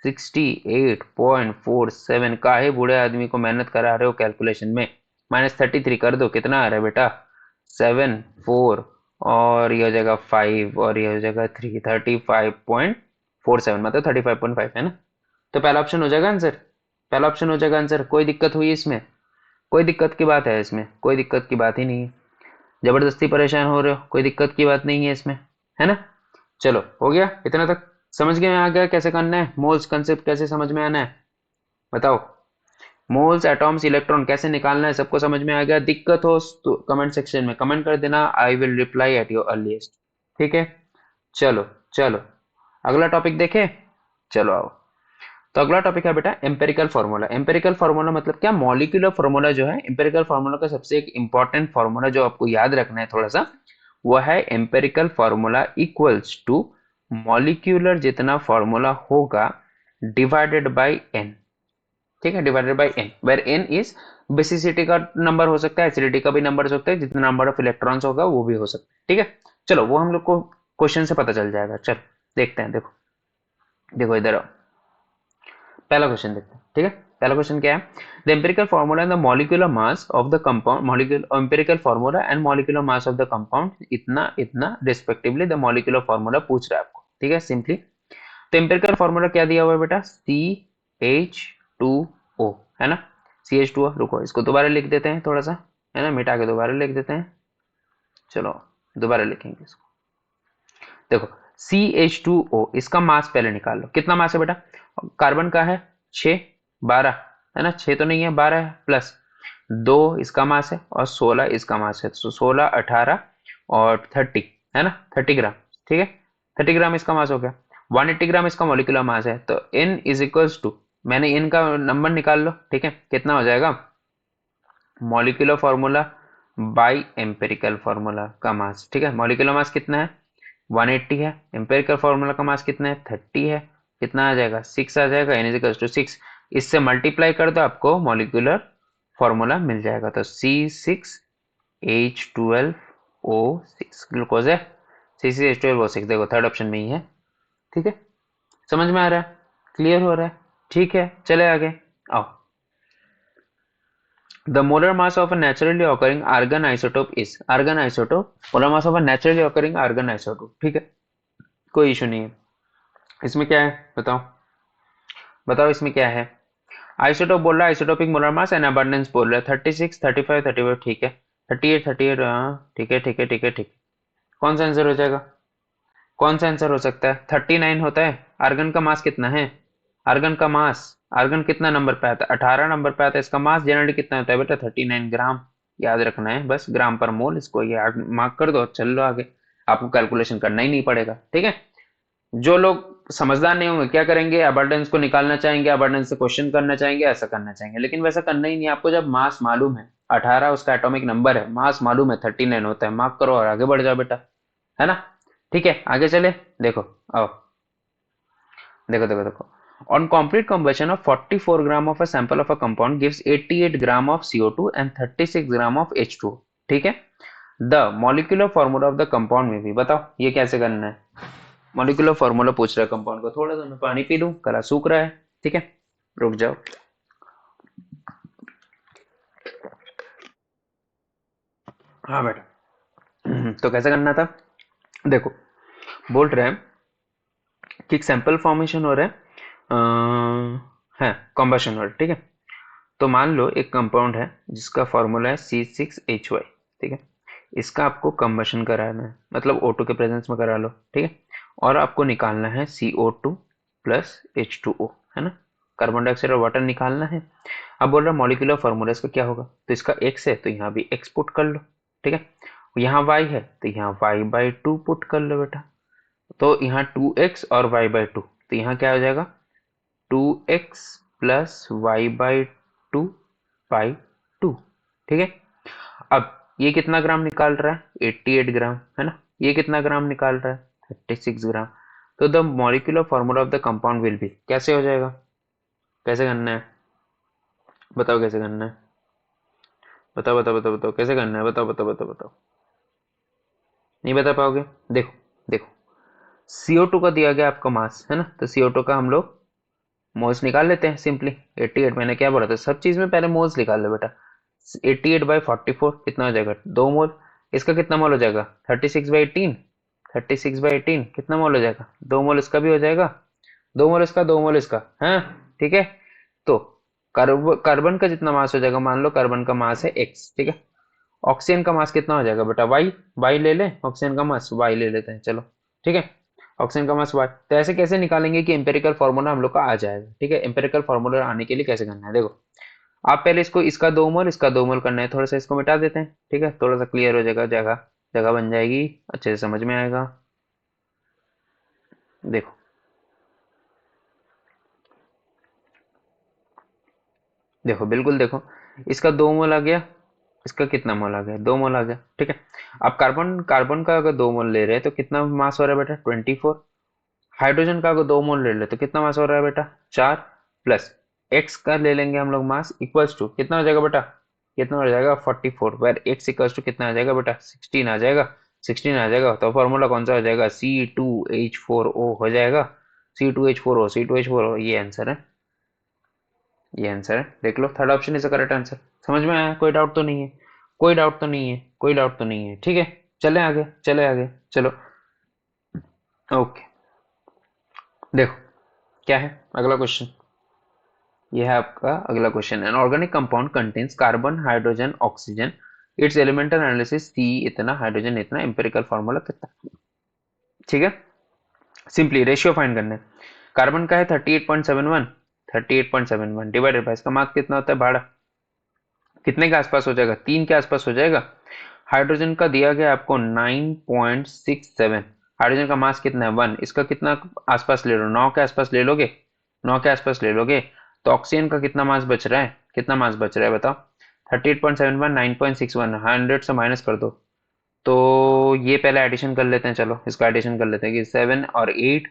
68.47 का ही बूढ़े आदमी को मेहनत करा रहे हो कैलकुलेशन में, -33 कर दो, कितना आ रहा है बेटा 7 4, और ये हो जाएगा 5, और ये हो जाएगा 3, 35.47 मतलब 35.5 है ना। तो पहला ऑप्शन हो जाएगा आंसर, पहला ऑप्शन हो जाएगा आंसर। कोई दिक्कत हुई इसमें, कोई दिक्कत की बात है इसमें, कोई दिक्कत की बात ही नहीं है। जबरदस्ती परेशान हो रहे हो, कोई दिक्कत की बात नहीं है इसमें, है ना। चलो हो गया, इतना तक समझ में आ गया कैसे करना है, मोल्स कंसेप्ट कैसे समझ में आना है, बताओ। मोल्स एटॉम्स इलेक्ट्रॉन कैसे निकालना है सबको समझ में आ गया। दिक्कत हो तो कमेंट सेक्शन में कमेंट कर देना, I will reply at your earliest. ठीक है, चलो चलो अगला टॉपिक देखे, चलो आओ। तो अगला टॉपिक है बेटा एम्पेरिकल फार्मूला। एम्पेरिकल फार्मूला मतलब क्या, मॉलिक्यूलर फार्मूला जो है, एम्पेरिकल फार्मूला का सबसे एक इंपॉर्टेंट फार्मूला जो आपको याद रखना है थोड़ा सा, वह है empirical formula equals to molecular जितना फार्मूला होगा डिवाइडेड बाय एन। ठीक है, divided by n, where n is basicity का नंबर हो सकता है, एसिडिटी का भी नंबर हो सकता है, जितना नंबर ऑफ इलेक्ट्रॉन्स होगा वो भी हो सकता है। ठीक है, चलो वो हम लोग को क्वेश्चन से पता चल जाएगा। चलो देखते हैं, देखो देखो इधर आओ, पहला क्वेश्चन देखते हैं। ठीक है, पहला क्वेश्चन क्या है, the empirical formula and the molecular mass of the compound, molecular empirical formula and molecular mass of the compound इतना इतना रिस्पेक्टिवली, द मॉलिक्यूलर फार्मूला पूछ रहा है आपको। ठीक है, सिंपली तो एम्पिरिकल फार्मूला क्या दिया हुआ है बेटा, CH2O है ना, CH2O। रुको इसको दोबारा लिख देते हैं थोड़ा सा, है ना, मिटा के दोबारा लिख देते हैं। चलो दोबारा लिखेंगे इसको, देखो CH2O, इसका मास पहले निकाल लो, कितना मास है बेटा, कार्बन का है 6 12 है ना, 6 तो नहीं है 12 है, प्लस 2 इसका मास है और 16 इसका मास है, तो 16 18 और 30 है ना, 30 ग्राम। ठीक है, 30 ग्राम इसका मास हो गया, 180 ग्राम इसका मोलिकुलर मास है, तो N इज इक्वल्स टू, मैंने N का नंबर निकाल लो। ठीक है, कितना हो जाएगा, molecular formula by empirical formula का मास। ठीक है, मॉलिक्यूलर मास कितना है 180 है, एम्पेरिकल फार्मूला का मास कितना है 30 है, कितना आ जाएगा 6 आ जाएगा, N इज इक्वल्स टू 6, इससे मल्टीप्लाई कर दो आपको मॉलिक्यूलर फार्मूला मिल जाएगा, तो C6H12O6 ग्लूकोज है, C6H12O6 देखो थर्ड ऑप्शन में ही है। ठीक है, समझ में आ रहा है, क्लियर हो रहा है। ठीक है, चले आगे आओ। The molar mass of a naturally occurring argon isotope is, argon isotope, molar mass of a naturally occurring argon isotope। ठीक है, कोई इशू नहीं है। इसमें क्या है बताओ, बताओ इसमें क्या है। आइसोटोप बोल रहा है, isotopic molar mass and abundance बोल रहा है, 36 35 35 ठीक है, 38 38 हाँ ठीक है ठीक है ठीक है ठीक है। कौन सा आंसर हो जाएगा, कौन सा आंसर हो सकता है, 39 होता है। आर्गन का मास कितना है, आर्गन का मास, आर्गन कितना नंबर पे आता है 18 नंबर पे आता है, इसका मास जनरली कितना होता है बेटा 39 ग्राम, याद रखना है बस, ग्राम पर मोल, इसको याद मार्क कर दो, चल लो आगे, आपको कैलकुलेशन करना ही नहीं पड़ेगा। ठीक है, जो लोग समझदार नहीं होंगे क्या करेंगे, अबंडेंस को निकालना चाहेंगे, अबंडेंस से क्वेश्चन करना चाहेंगे, ऐसा करना चाहेंगे, लेकिन वैसा करना ही नहीं। आपको जब मास मालूम है 18 उसका एटॉमिक नंबर है, मास मालूम है 39 होता है, मार्क करो और आगे बढ़ जाओ बेटा, है ना। ठीक है, आगे चले, देखो आओ, देखो देखो देखो, on complete combustion of 44 gram of a sample of a compound gives 88 gram of CO2 and 36 gram of H2O। ठीक है, the molecular formula of the compound में भी बताओ ये कैसे करना है। मॉलिक्यूलर फॉर्मूला पूछ रहा है कंपाउंड को, थोड़ा सा मैं पानी पी लूं, गला सूख रहा है। ठीक है, रुक जाओ। हाँ बेटा, तो कैसे करना था, देखो बोल रहे हैं कि सैंपल फॉर्मेशन हो रहा है, है कॉम्बशन हो रहा है। ठीक है, तो मान लो एक कंपाउंड है जिसका फॉर्मूला है C6H12। ठीक है, इसका आपको कंबशन कराना है, मतलब O2 के प्रेजेंस में करा लो। ठीक है, और आपको निकालना है CO2 प्लस H2O, है ना। कार्बन डाइऑक्साइड और वाटर निकालना है। अब बोल रहा है मॉलिक्यूलर फॉर्मूला इसका क्या होगा, तो इसका x है तो यहाँ भी x पुट कर लो, ठीक है। यहाँ y है तो यहाँ y/2 पुट कर लो बेटा, तो यहाँ 2x और y/2, तो यहाँ क्या हो जाएगा 2x प्लस y/2/2, ठीक है। अब ये कितना ग्राम निकाल रहा है 88 ग्राम, है ना। ये कितना ग्राम निकाल रहा है 36 ग्राम। तो the molecular formula of the compound will be, कैसे हो जाएगा, कैसे करना है बताओ, कैसे करना है बताओ बताओ बताओ बताओ, कैसे करना है बताओ बताओ बताओ बताओ, नहीं बता पाओगे। देखो देखो, CO2 का दिया गया आपका मास है ना, तो CO2 का हम लोग मोल्स निकाल लेते हैं सिंपली। 88, मैंने क्या बोला था, सब चीज में पहले मोल्स निकाल लो बेटा। 88/44 कितना हो जाएगा 2 मोल। इसका कितना मोल हो जाएगा 36/18, 36/18 कितना मोल हो जाएगा 2 मोल, इसका भी हो जाएगा 2 मोल इसका, 2 मोल इसका, है ठीक है। तो कार्बन का जितना मास हो जाएगा, मान लो कार्बन का मास है x, ठीक है। ऑक्सीजन का मास कितना हो जाएगा बेटा y ले ले, ऑक्सीजन का मास y ले लेते हैं चलो, ठीक है। ऑक्सीजन का मास y, तो ऐसे कैसे निकालेंगे कि एम्पेरिकल फॉर्मूला हम लोग का आ जाएगा, ठीक है। एम्पेरिकल फॉर्मूला आने के लिए कैसे करना है, देखो आप पहले इसको, इसका 2 मोल इसका 2 मोल करना है, थोड़ा सा इसको मिटा देते हैं, ठीक है, थोड़ा सा क्लियर हो जाएगा, जगह जगह बन जाएगी, अच्छे से समझ में आएगा। देखो देखो बिल्कुल देखो, इसका 2 मोल आ गया, इसका कितना मोल आ गया 2 मोल आ गया, ठीक है। अब कार्बन कार्बन का अगर 2 मोल ले रहे हैं तो कितना मास हो रहा है बेटा 24। हाइड्रोजन का अगर 2 मोल ले ले तो कितना मास हो रहा है बेटा 4, प्लस एक्स का ले लेंगे हम लोग मास इक्वल्स टू कितना हो जाएगा बेटा, कितना हो जाएगा 44, वेर एक्स इक्वल्स टू कितना आ जाएगा बेटा 16 आ जाएगा, 16 आ जाएगा। तो फॉर्मूला कौन सा हो जाएगा C2H4O हो जाएगा, C2H4O, C2H4O, ये आंसर है, ये आंसर है, देख लो third option is the correct answer. समझ में आया, कोई डाउट तो नहीं है, कोई डाउट तो नहीं है, कोई डाउट तो नहीं है, ठीक है। चले आगे, चले आगे, चलो ओके। देखो क्या है अगला क्वेश्चन, ये है आपका अगला question. An organic compound contains carbon hydrogen oxygen, its elemental analysis C इतना, हाइड्रोजन इतना, एम्पिरिकल फार्मूला कितना, ठीक है। सिंपली रेशियो फाइंड करना है। कार्बन का है 38.71, 38.71 डिवाइडेड बाय इसका मास कितना होता है 12, कितने के आसपास हो जाएगा 3 के आसपास हो जाएगा। हाइड्रोजन का दिया गया आपको 9.67, हाइड्रोजन का मास कितना है 1, इसका कितना आसपास ले लो 9 के आसपास ले लोगे, 9 के आसपास ले लोगे। तो ऑक्सीजन का कितना मास बच रहा है, कितना मास बच रहा है बताओ 38.71, 9.61, 100 से माइनस कर दो। तो ये पहले एडिशन कर लेते हैं, चलो इसका एडिशन कर लेते हैं कि 7 और 8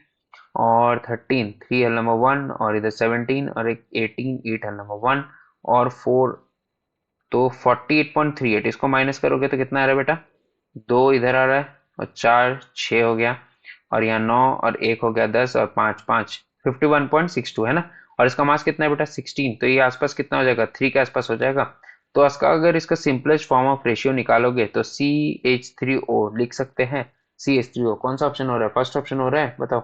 और 13, 3 हल नंबर 1, और इधर 17 और एक 18, 8 हल नंबर 1 और 4, तो 48.38, इसको माइनस करोगे तो कितना आ रहा है बेटा 2 इधर आ रहा है, और 4 6 हो गया, और यहाँ 9 और 1 हो गया 10, और 5 5 51.62 है ना। और इसका मास कितना है बेटा 16, तो ये आसपास कितना हो जाएगा 3 के आसपास हो जाएगा। तो इसका अगर इसका सिंपलेस्ट फॉर्म ऑफ रेशियो निकालोगे तो CH3O लिख सकते हैं। CH3O कौन सा ऑप्शन हो रहा है, फर्स्ट ऑप्शन हो रहा है बताओ,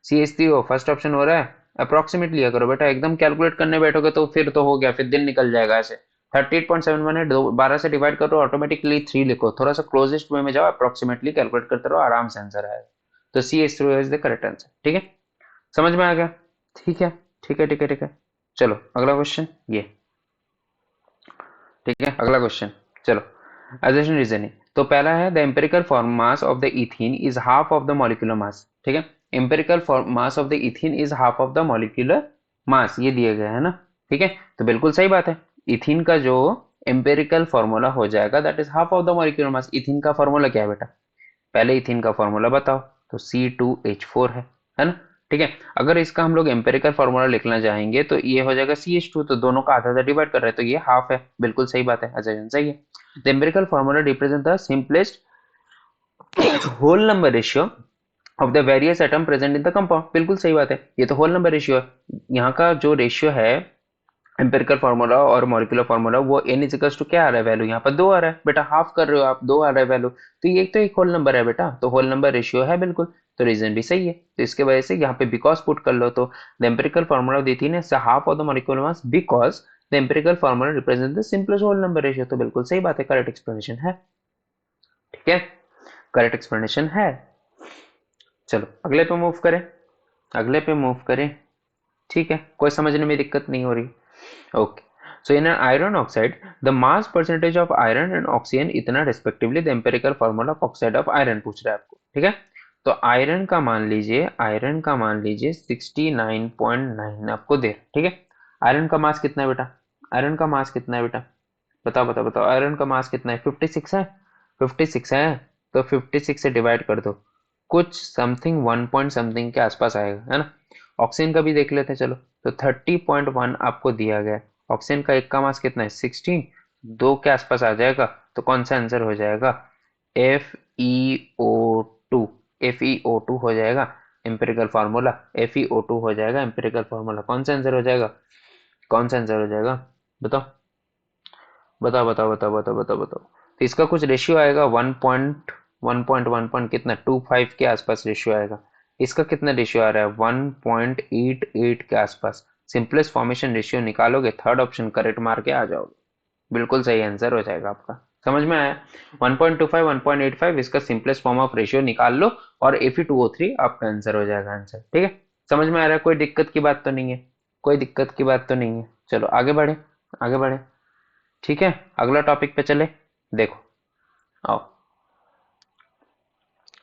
CH3O फर्स्ट ऑप्शन हो रहा है। अप्रोक्सीमेट लिया करो बेटा, एकदम कैलकुलेट करने बैठोगे तो फिर तो हो गया, फिर दिन निकल जाएगा ऐसे। 38.71 है, 12 से डिवाइड करो, ऑटोमेटिकली 3 लिखो, थोड़ा सा क्लोजेस्ट वे में जाओ, अप्रोक्सीमेटली कैलकुलेट करते रहो, आराम से आंसर आएगा। तो CH3O is the correct answer, ठीक है, समझ में आ गया, ठीक है ठीक है ठीक है ठीक है। चलो अगला क्वेश्चन ये, ठीक है अगला क्वेश्चन, चलो एजम्पशन रीजनिंग। तो पहला है the empirical form mass of the ethene is half of the molecular मास, ठीक है। Empirical mass of the ethene is half of the molecular मास, ये दिया गया है ना, ठीक है। तो बिल्कुल सही बात है, इथीन का जो एम्पिरिकल फॉर्मूला हो जाएगा that is half of the molecular mass. Ethene का फॉर्मूला क्या है बेटा, पहले इथीन का फॉर्मूला बताओ, तो C2H4 है ना, ठीक है। अगर इसका हम लोग एम्पेरिकल फॉर्मूला लिखना चाहेंगे तो ये हो जाएगा CH2, तो दोनों का आधा आधा डिवाइड कर रहे हैं तो ये हाफ है, बिल्कुल सही बात है, अच्छा सही है। The empirical formula represent the simplest whole number ratio of the various atom present in the compound, बिल्कुल सही बात है, ये तो होल नंबर रेशियो है। यहाँ का जो रेशियो है एम्पेरिकल फार्मूला और मॉलिक्यूलर फार्मूला, वो n इजिकल्स टू क्या आ रहा है वैल्यू, यहाँ पर 2 आ रहा है बेटा, हाफ कर रहे हो आप, 2 आ रहा है वैल्यू, तो ये एक तो एक होल नंबर है बेटा, तो होल नंबर रेशियो है बिल्कुल, तो रीजन भी सही है। तो इसके वजह से यहाँ पे बिकॉज पुट कर लो, तो द एम्पेरिकल फार्मूला दी थी ना half of the molecular mass because the empirical formula represent the simplest whole number ratio, तो बिल्कुल सही बात है, करेक्ट एक्सप्लेनेशन है, ठीक है, करेक्ट एक्सप्लेनेशन है। चलो अगले पे मूव करें, अगले पे मूव करें, ठीक है, कोई समझने में दिक्कत नहीं हो रही। Okay, so in iron oxide the mass percentage of iron and oxygen इतना respectively the empirical formula of oxide of iron पूछ रहा है आपको, ठीक है। तो आयरन का मान लीजिए 69.9 आपको दे, ठीक है। आयरन का मास कितना है बेटा? आयरन का मास कितना है बेटा? बताओ बताओ बताओ, आयरन का मास कितना है? 56 है। 56 है, तो 56 से डिवाइड कर दो, कुछ समथिंग 1 पॉइंट समथिंग के आसपास आएगा, है ना। ऑक्सीजन का भी देख लेते हैं चलो। तो 30.1 आपको दिया गया है। ऑक्सीजन का एक का मास कितना है? 16, 2 के आसपास आ जाएगा। तो कौन सा आंसर हो जाएगा? FeO2। FeO2 हो जाएगा एम्पिरिकल फार्मूला। FeO2 हो जाएगा एम्पिरिकल फार्मूला। कौन सा आंसर हो जाएगा? कौन सा आंसर हो जाएगा? बताओ बताओ बताओ बताओ बताओ बताओ बताओ। तो इसका कुछ रेशियो आएगा 1.1 कितना, 25 के आसपास रेशियो आएगा। इसका कितना रेशियो आ रहा है? 1.88 के आसपास। सिंपलेस्ट फॉर्मेशन रेशियो निकालोगे, थर्ड ऑप्शन करेक्ट मार के आ जाओगे, बिल्कुल सही आंसर हो जाएगा आपका। समझ में आया? 1.25 1.85 इसका सिंपलेस्ट फॉर्म ऑफ रेशियो निकाल लो और Fe2O3 आपका आंसर हो जाएगा आंसर, ठीक है। समझ में आ रहा है? कोई दिक्कत की बात तो नहीं है? कोई दिक्कत की बात तो नहीं है? चलो आगे बढ़े, आगे बढ़े, ठीक है। अगला टॉपिक पे चले, देखो, आओ।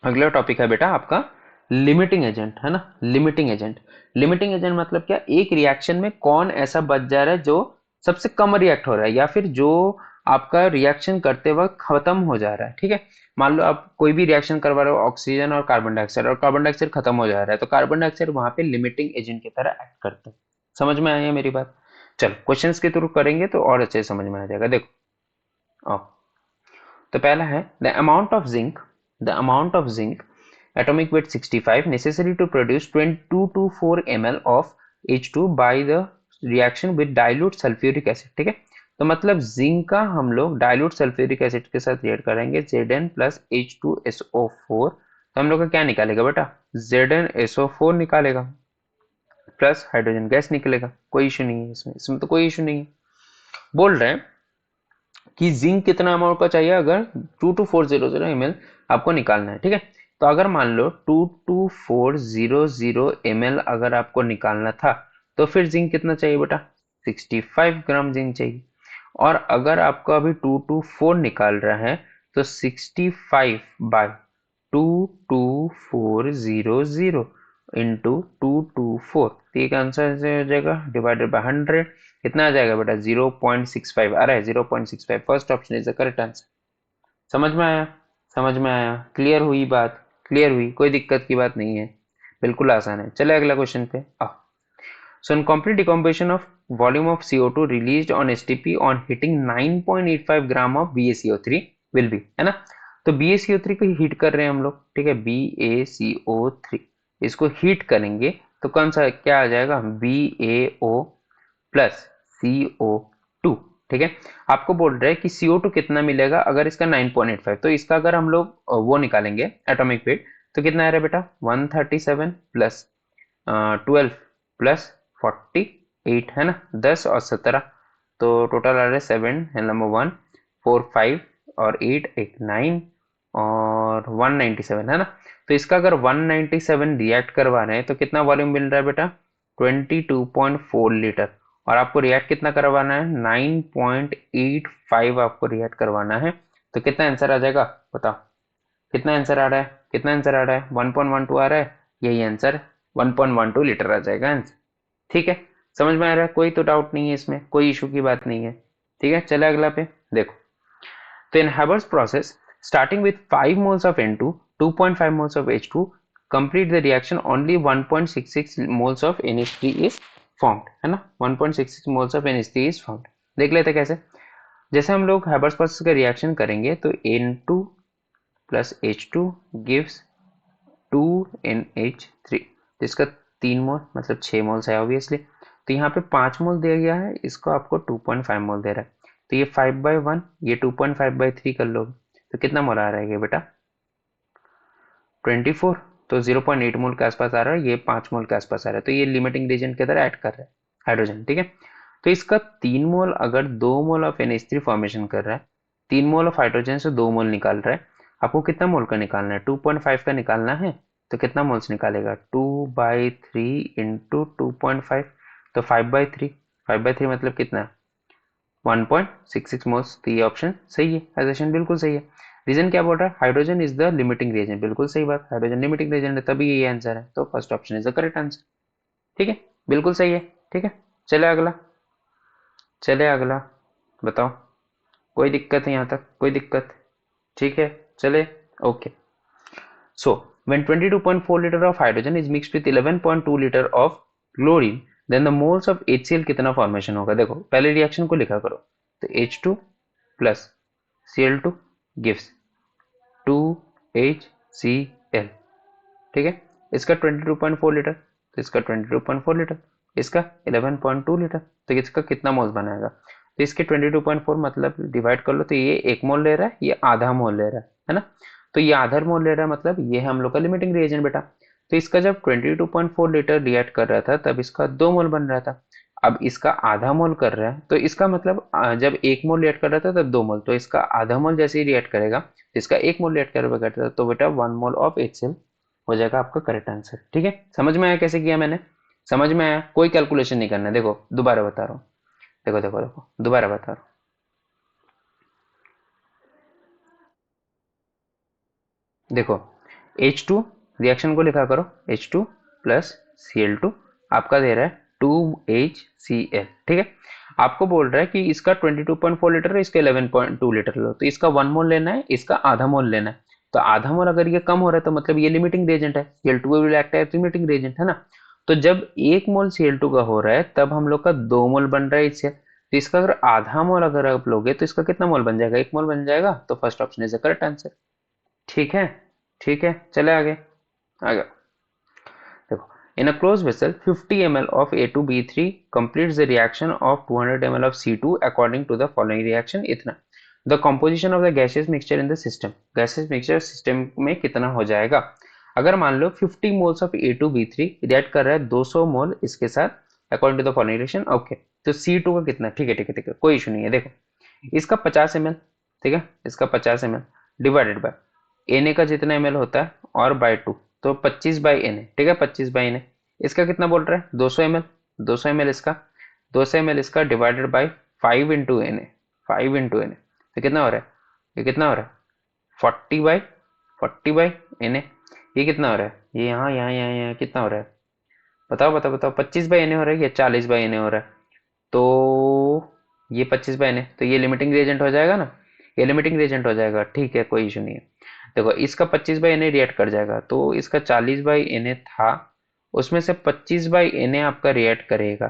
अगला टॉपिक है बेटा आपका लिमिटिंग एजेंट, है ना। लिमिटिंग एजेंट, लिमिटिंग एजेंट मतलब क्या? एक रिएक्शन में कौन ऐसा बच जा रहा है जो सबसे कम रिएक्ट हो रहा है, या फिर जो आपका रिएक्शन करते वक्त खत्म हो जा रहा है, ठीक है। मान लो आप कोई भी रिएक्शन करवा रहे हो, ऑक्सीजन और कार्बन डाइऑक्साइड, और कार्बन डाइऑक्साइड खत्म हो जा रहा है, तो कार्बन डाइऑक्साइड वहां पे लिमिटिंग एजेंट की तरह एक्ट करते हैं। समझ में आई है मेरी बात? चलो क्वेश्चंस के थ्रू करेंगे तो और अच्छे से समझ में आ जाएगा। देखो, आओ। तो पहला है the amount of zinc atomic weight 65 necessary to produce 22 to 4 ml of H2 by the reaction with dilute sulfuric acid, ठीक है। तो मतलब जिंक का हम लोग डाइल्यूट सल्फ्यूरिक एसिड के साथ रिएक्ट करेंगे Zn प्लस H2SO4। तो हम लोग का क्या निकालेगा बेटा? ZnSO4 निकालेगा, प्लस हाइड्रोजन गैस निकलेगा। कोई इशू नहीं है इसमें, इसमें तो कोई इशू नहीं है। बोल रहे हैं कि जिंक कितना अमाउंट का चाहिए, अगर 22400 ml आपको निकालना है, ठीक है। तो अगर मान लो 22400 ml अगर आपको निकालना था, तो फिर जिंक कितना चाहिए बेटा? 65 ग्राम जिंक चाहिए। और अगर आपको अभी 224 निकाल रहा है, तो 65/22400 इंटू 224, तो एक आंसर हो जाएगा डिवाइडेड बाय 100। कितना आ जाएगा बेटा? 0.65 आ रहा है, 0.65। First option is the correct answer. समझ में आया? समझ में आया? क्लियर हुई बात? क्लियर हुई? कोई दिक्कत की बात नहीं है, बिल्कुल आसान है। चले अगला क्वेश्चन पे आ। So in complete decomposition of volume of CO2 released on STP on hitting 9.85 gram of BaCO3 will be, है ना। तो BaCO3 को हीट कर रहे हैं हम लोग, ठीक है। BaCO3 इसको हीट करेंगे तो कौन सा क्या आ जाएगा? BaO प्लस CO2, ठीक है। आपको बोल रहे हैं कि CO2 कितना मिलेगा अगर इसका 9.85, तो इसका अगर हम लोग वो निकालेंगे एटॉमिक वेट, तो कितना आ रहा है बेटा? 137 प्लस 12 प्लस 48, है ना। 10 और 17, तो टोटल आ रहा है 7 है नंबर 1, 4 5 और 8 एक 9 और 197, है ना। तो इसका अगर 197 रिएक्ट करवा रहे हैं तो कितना वॉल्यूम मिल रहा है बेटा? 22.4 लीटर। और आपको रिएक्ट कितना करवाना है? 9.85 आपको रिएक्ट करवाना है। तो कितना आंसर आ जाएगा बताओ? कितना आंसर आ रहा है? कितना आंसर आ रहा है? 1.12 आ रहा है, यही आंसर 1.12 लीटर आ जाएगा आंसर, ठीक है। समझ में आ रहा है? कोई तो डाउट नहीं है इसमें, कोई इशू की बात नहीं है, ठीक है। चले अगला पे, देखो। तो in Haber's process, starting with 5 moles of N2, 2.5 moles of H2, complete the reaction, only 1.66 moles of NH3 is formed, है ना। 1.66 moles of NH3 is formed। देख लेते कैसे। जैसे हम लोग हैबर्स प्रोसेस का रिएक्शन करेंगे तो N2 plus H2 gives 2NH3, जिसका 3 मोल मतलब 6 मोल्स है ऑब्वियसली। तो यहाँ पे 5 मोल दिया गया है, इसको आपको 2.5 मोल दे रहा है। तो ये 5/1, ये 2.5/3 कर लोगे तो कितना मोल आ रहा है ये बेटा? 24। तो 0.8 मोल के आसपास आ रहा है, ये 5 मोल के आसपास आ रहा है। तो ये लिमिटिंग रीजन के तरह ऐड कर रहा है हाइड्रोजन, ठीक है। तो इसका 3 मोल अगर 2 मोल ऑफ NH3 फॉर्मेशन कर रहा है, 3 मोल ऑफ हाइड्रोजन से 2 मोल निकाल रहा है। आपको कितना मोल का निकालना है? 2.5 का निकालना है। तो कितना मोल्स निकालेगा? 2/3 इंटू 2.5, तो 5/3 मतलब कितना है 1.66 मोल्स। तो ये ऑप्शन सही है, एसेशन बिल्कुल सही है। रीजन क्या बोल रहा है, hydrogen is the limiting reagent, बिल्कुल सही बात, हाइड्रोजन लिमिटिंग रिएजेंट है तभी ये आंसर है, तो first option is the correct answer. ठीक है, बिल्कुल सही है। ठीक है, चले अगला, चले अगला, बताओ कोई दिक्कत है यहाँ तक, कोई दिक्कत? ठीक है, चले, okay. So, when 22.4 liter of hydrogen is mixed with 11.2 liter of chlorine, then the moles of HCl कितना फॉर्मेशन होगा? देखो पहले रिएक्शन को लिखा करो, तो H2 plus Cl2 gives 2HCl। ठीक है, इसका 22.4 लीटर, तो इसका 22.4 लीटर, इसका 11.2 लीटर, तो इसका कितना मोल बनाएगा? तो इसके 22.4 मतलब डिवाइड कर लो, तो ये 1 मोल ले रहा है, ये आधा मोल ले रहा है ना? तो ये आधा मोल ले रहा है, मतलब ये है हम लोग का लिमिटिंग रिएजेंट बेटा। तो इसका जब 22.4 लीटर रिएक्ट कर रहा था तब इसका 2 मोल बन रहा था। अब इसका आधा मोल कर रहा है, तो इसका मतलब जब 1 मोल रिएक्ट कर रहा था तब 2 मोल, तो इसका आधा मोल जैसे ही रिएक्ट करेगा, तो इसका 1 मोल रिएक्ट कर, तो बेटा 1 मोल ऑफ HCl हो जाएगा आपका करेक्ट आंसर। ठीक है, समझ में आया कैसे किया मैंने? समझ में आया, कोई कैलकुलेशन नहीं करना है। देखो दोबारा बता रहा हूँ, देखो देखो देखो दोबारा बता रहा हूँ। देखो H2 रिएक्शन को लिखा करो, H2 प्लस Cl2 आपका दे रहा है 2HCl। ठीक है, आपको बोल रहा है कि इसका 22.4 लीटर है, इसका 11.2 लीटर लो, तो इसका 1 मोल लेना है, इसका आधा मोल लेना है। तो आधा मोल अगर ये कम हो रहा है तो मतलब ये लिमिटिंग रिएजेंट है, Cl2 will act as limiting reagent, है ना? तो जब 1 मोल Cl2 का हो रहा है तब हम लोग का 2 मोल बन रहा है इससे, तो इसका अगर आधा मोल अगर आप लोगे तो इसका कितना मोल बन जाएगा? 1 मोल बन जाएगा, तो first option is the correct answer. ठीक है, ठीक है, चले आगे, आगे देखो। In a closed vessel, 50 ml of A2B3 completes the reaction of 200 ml of C2 according to the following reaction। इतना the composition of the gaseous mixture in the system, gaseous mixture system में कितना हो जाएगा? अगर मान लो 50 moles of A2B3 react कर रहा है 200 मोल इसके साथ according to the following reaction, okay. तो C2 का कितना? ठीक है ठीक है ठीक है, कोई इशू नहीं है। देखो इसका 50 ml, ठीक है, इसका 50 ml डिवाइडेड बाय Na का जितना ml होता है और बाय 2, तो 25/Na। ठीक है, 25/Na। इसका कितना बोल रहा है? 200 ml, 200 ml इसका, 200 ml इसका divided by 5 into Na, 5 into Na, तो कितना हो रहा है? ये कितना हो रहा है? 40/Na। ये कितना हो रहा है? ये यहाँ कितना हो रहा है? बताओ बताओ बताओ, 25/Na हो रहा है या 40/Na हो रहा है? तो ये 25/Na, तो ये लिमिटिंग रिएजेंट हो जाएगा ना, ये लिमिटिंग रिएजेंट हो जाएगा। ठीक है, कोई इशू नहीं है। देखो इसका 25/Na रिएक्ट कर जाएगा, तो इसका 40/Na था, उसमें से 25/Na आपका रिएक्ट करेगा।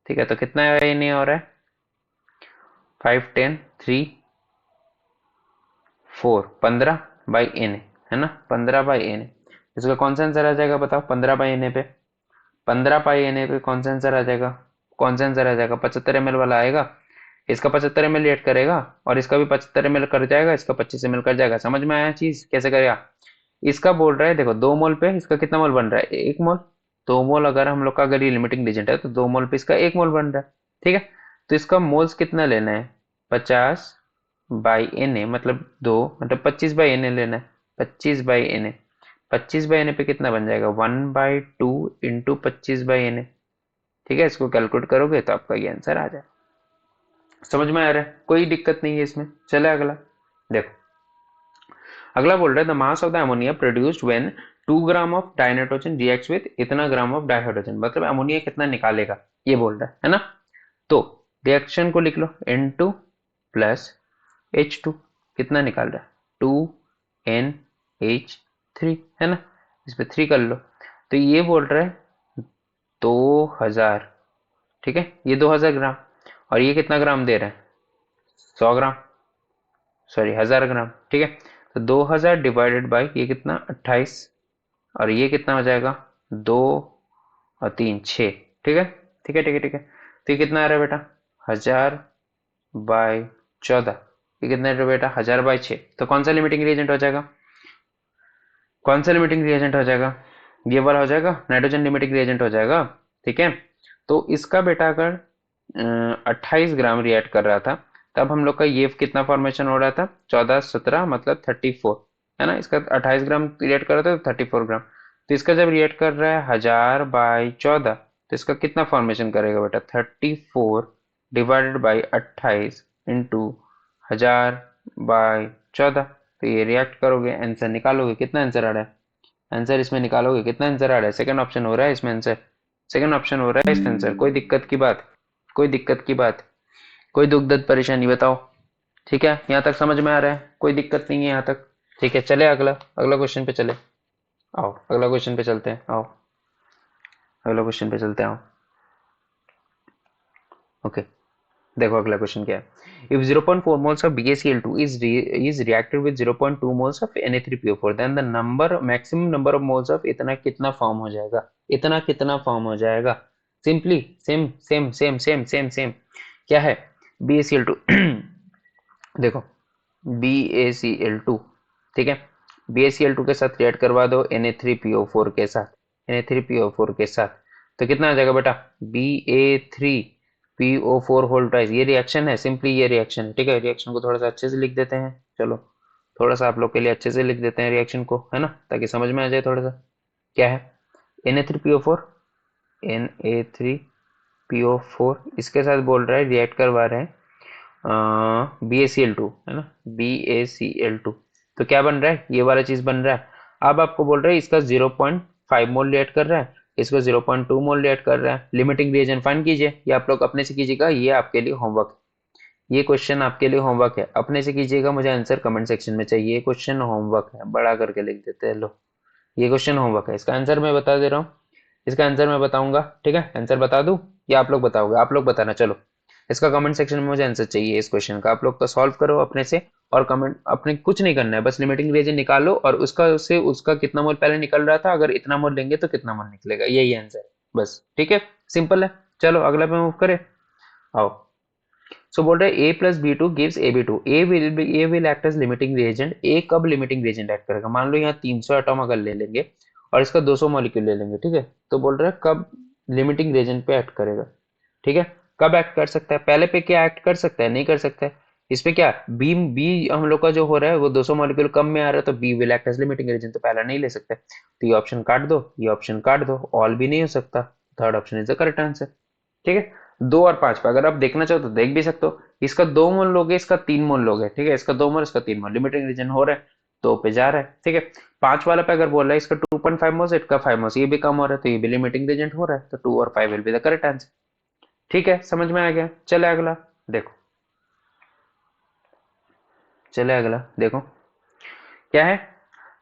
ठीक है, तो कितना Na हो रहा है? 5 10 3 4, 15/Na, है ना, 15/Na। इसका कौन सा आंसर आ जाएगा बताओ? 15/Na पे, 15/Na पे कौन सा आंसर आ जाएगा? कौन सा आंसर आ जाएगा? 75 ml वाला आएगा। इसका 75 ml रिएक्ट करेगा और इसका भी 75 ml कर जाएगा, इसका 25 ml कर जाएगा। समझ में आया चीज कैसे करेगा? इसका बोल रहा है देखो 2 मोल पे इसका कितना मोल बन रहा है? 1 मोल। 2 मोल अगर हम लोग का अगर ये लिमिटिंग रिएजेंट है तो 2 मोल पे इसका 1 मोल बन रहा है। ठीक है, तो इसका मोल्स कितना लेना है? 50/Na मतलब 2, मतलब 25/Na लेना है, 25/Na। 25/Na पे कितना बन जाएगा? 1/2 इंटू 25/Na। ठीक है, इसको कैलकुलेट करोगे तो आपका ये आंसर आ जाए। समझ में आ रहा है, कोई दिक्कत नहीं है इसमें। चले अगला देखो, अगला बोल रहा है the mass of the ammonia produced when 2 gram of dinitrogen reacts with इतना ग्राम ऑफ डाइहाइड्रोजन, मतलब अमोनिया कितना निकालेगा ये बोल रहा है ना? तो रिएक्शन को लिख लो, N2 प्लस H2 कितना निकाल रहा है? 2NH3, है ना, इस पे 3 कर लो, तो ये बोल रहा है 2000। ठीक है, ये 2000 ग्राम, और ये कितना ग्राम दे रहा है? 100 ग्राम, सॉरी 1000 ग्राम। ठीक है, तो 2000 डिवाइडेड बाई ये कितना? 28, और ये कितना हो जाएगा? 2 और 3 6। ठीक है ठीक है ठीक है ठीक है, तो ये कितना आ रहा है बेटा? 1000/14। ये कितना आ रहा है बेटा? 1000/6। तो कौन सा लिमिटिंग रिएजेंट हो जाएगा? कौन सा लिमिटिंग रिएजेंट हो जाएगा? ये वाला हो जाएगा, नाइट्रोजन लिमिटिंग रिएजेंट हो जाएगा। ठीक है, तो इसका बेटा अगर 28 ग्राम रिएक्ट कर रहा था तब हम लोग का ये कितना फॉर्मेशन हो रहा था? 14 17 मतलब 34, है ना? इसका 28 ग्राम रिएक्ट कर रहा था तो 34 ग्राम। तो इसका जब रिएक्ट कर रहा है 1000/14, तो इसका कितना फॉर्मेशन करेगा बेटा, 34 डिवाइडेड बाई 28 इंटू 1000/14। तो ये रिएक्ट करोगे, आंसर निकालोगे, कितना आंसर आ रहा है, आंसर इसमें निकालोगे, कितना आंसर आ रहा है, सेकंड ऑप्शन हो रहा है इसमें आंसर, सेकंड ऑप्शन हो रहा है इसका आंसर। कोई दिक्कत की बात, कोई दिक्कत की बात, कोई दुख दर्द परेशानी बताओ। ठीक है, यहाँ तक समझ में आ रहा है, कोई दिक्कत नहीं है यहाँ तक। ठीक है, चले अगला, अगला क्वेश्चन पे चले, आओ अगला क्वेश्चन पे चलते हैं, आओ अगला क्वेश्चन पे चलते हैं, आओ। ओके, देखो अगला क्वेश्चन क्या है। If 0.4 moles of BaCl2 is reacted with 0.2 moles of Na3PO4 then the maximum number of moles of इतना कितना फॉर्म हो जाएगा, इतना कितना फॉर्म हो जाएगा। Simply same same same same same same क्या है, BaCl2 देखो BaCl2, ठीक है, BaCl2 के साथ रिएक्ट करवा दो Na3PO4 के साथ, Na3PO4 के साथ, तो कितना आ जाएगा बेटा, Ba3PO4 होल ट्वाइस। ये रिएक्शन है, सिंपली ये रिएक्शन है। ठीक है, रिएक्शन को थोड़ा सा अच्छे से लिख देते हैं, चलो थोड़ा सा आप लोग के लिए अच्छे से लिख देते हैं रिएक्शन को, है ना, ताकि समझ में आ जाए थोड़ा सा। क्या है, Na3PO4, Na3PO4 इसके साथ बोल रहा है, रिएक्ट करवा रहे हैं BaCl2, है ना, BaCl2। तो क्या बन रहा है, ये वाला चीज बन रहा है। अब आपको बोल रहा है इसका 0.5 मोल रिएक्ट कर रहा है, इसको 0.2 मोल रिएक्ट कर रहा है। लिमिटिंग रिएजेंट फाइंड कीजिए, ये आप लोग अपने से कीजिएगा, ये आपके लिए होमवर्क है, ये क्वेश्चन आपके लिए होमवर्क है, अपने से कीजिएगा, मुझे आंसर कमेंट सेक्शन में चाहिए। ये क्वेश्चन होमवर्क है, बड़ा करके लिख देते हैं, लो ये क्वेश्चन होमवर्क है। इसका आंसर मैं बता दे रहा हूँ, इसका आंसर मैं बताऊंगा, ठीक है, आंसर बता दूं या आप लोग बताओगे, आप लोग बताना, चलो इसका कमेंट सेक्शन में मुझे आंसर चाहिए इस क्वेश्चन का। आप लोग तो सॉल्व करो अपने से, और कमेंट अपने कुछ नहीं करना है, बस लिमिटिंग रीजन निकालो और उसका से उसका कितना मोल पहले निकल रहा था, अगर इतना मोल लेंगे तो कितना मोल निकलेगा, यही आंसर बस। ठीक है, सिंपल है। चलो अगला पे मूव करें, आओ। सो बोल रहे A plus B two gives A B two, A will act as limiting reagent. A कब लिमिटिंग रिएजेंट एक्ट करेगा, मान लो यहाँ 300 एटॉम अगर ले लेंगे और इसका 200 मॉलिक्यूल ले लेंगे, ठीक है, तो बोल रहे हैं कब लिमिटिंग रिएजेंट पे एक्ट करेगा। ठीक है, कब एक्ट कर सकता है, पहले पे क्या एक्ट कर सकता है, नहीं कर सकता है। इस पे क्या बी बी हम लोग का जो हो रहा है वो 200 मॉलिक्यूल कम में आ रहा है, तो B will act as limiting reagent, तो पहला नहीं ले सकता। तो ये ऑप्शन काट दो, ये ऑप्शन काट दो, ऑल भी नहीं हो सकता, third option is the correct answer. ठीक है, 2 और 5 पे अगर आप देखना चाहो तो देख भी सकते हो, इसका 2 मोल लोगे, इसका 3 मोल लोगे, ठीक है, इसका 2 मोल, इसका 3 मोल, लिमिटिंग रीजन हो रहा है, 2 पे जा रहा है। ठीक है, 5 वाला पे अगर बोल रहा है इसका 2.5 मोल्स, इसका 5 मोल्स, ये भी कम हो रहा है, तो ये भी लिमिटिंग रीजन हो रहा है, तो 2 और 5 will be the correct answer. ठीक है, समझ में आ गया, चले अगला देखो, चले अगला देखो क्या है।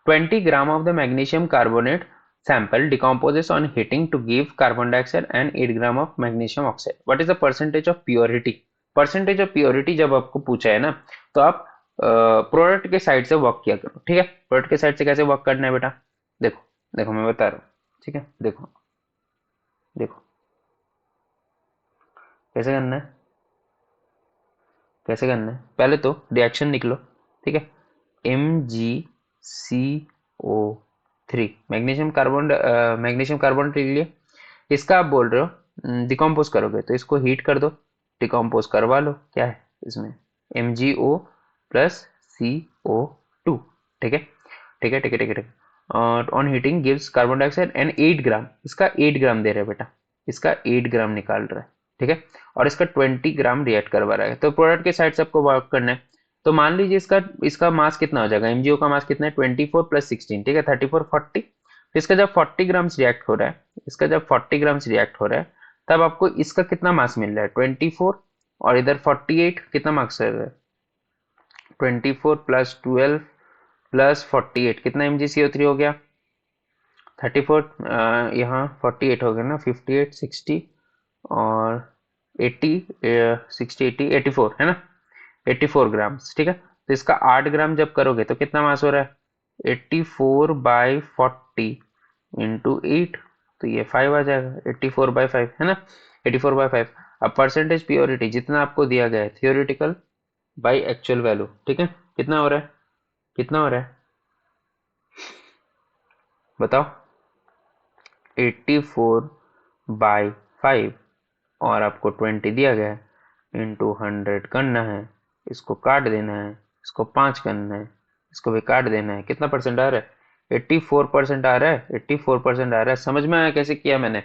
20 gram of the magnesium carbonate sample decomposes on heating to give carbon dioxide and 8 gram of magnesium oxide. What is the percentage of purity? Percentage of purity जब आपको पूछा है ना, तो आप प्रोडक्ट के साइड से वर्क किया करो। ठीक है, प्रोडक्ट के साइड से कैसे वर्क करना है बेटा, देखो देखो मैं बता रहा हूँ। ठीक है, देखो देखो कैसे करना है, कैसे करना है, पहले तो रिएक्शन निकलो। ठीक है, MgCO3, मैग्नीशियम कार्बन ले लिए, इसका आप बोल रहे हो डिकम्पोज करोगे, तो इसको हीट कर दो, डिकम्पोज करवा लो, क्या है इसमें MgO प्लस CO2। ठीक है, ठीक है, ठीक है, ठीक है, ठीक है, और on heating gives carbon dioxide and 8 ग्राम, इसका 8 ग्राम दे रहे हैं बेटा, इसका 8 ग्राम निकाल रहा है। ठीक है, और इसका 20 ग्राम रिएक्ट करवा रहा है, तो प्रोडक्ट के साइड से आपको वर्क करना है। तो मान लीजिए इसका इसका मास कितना हो जाएगा, MgO का मास कितना है, 24 प्लस 16, ठीक है, 34 40। तो इसका जब 40 ग्राम्स रिएक्ट हो रहा है, इसका जब 40 ग्राम्स रिएक्ट हो रहा है, तब आपको इसका कितना मास मिल रहा है, 24, और इधर 48, कितना मार्क्स है, 24 प्लस 12 प्लस 48, कितना MgCO3 हो गया, 34, यहाँ 48 हो गया ना, 58 60 और 80, 60 80 84, है ना, 84 ग्राम्स। ठीक है, तो इसका 8 ग्राम जब करोगे तो कितना मास हो रहा है, 84/40 इंटू 8, तो ये 5 आ जाएगा, 84/5, है ना, 84/5। अब परसेंटेज प्योरिटी जितना आपको दिया गया है, थियोरिटिकल बाई एक्चुअल वैल्यू, ठीक है, कितना हो रहा है, कितना हो रहा है बताओ, 84/5, और आपको 20 दिया गया है, इंटू 100 करना है, इसको काट देना है, इसको 5 करना है, इसको भी काट देना है, कितना परसेंट आ रहा है, 84% आ रहा है, 84% आ रहा है। समझ में आया कैसे किया मैंने,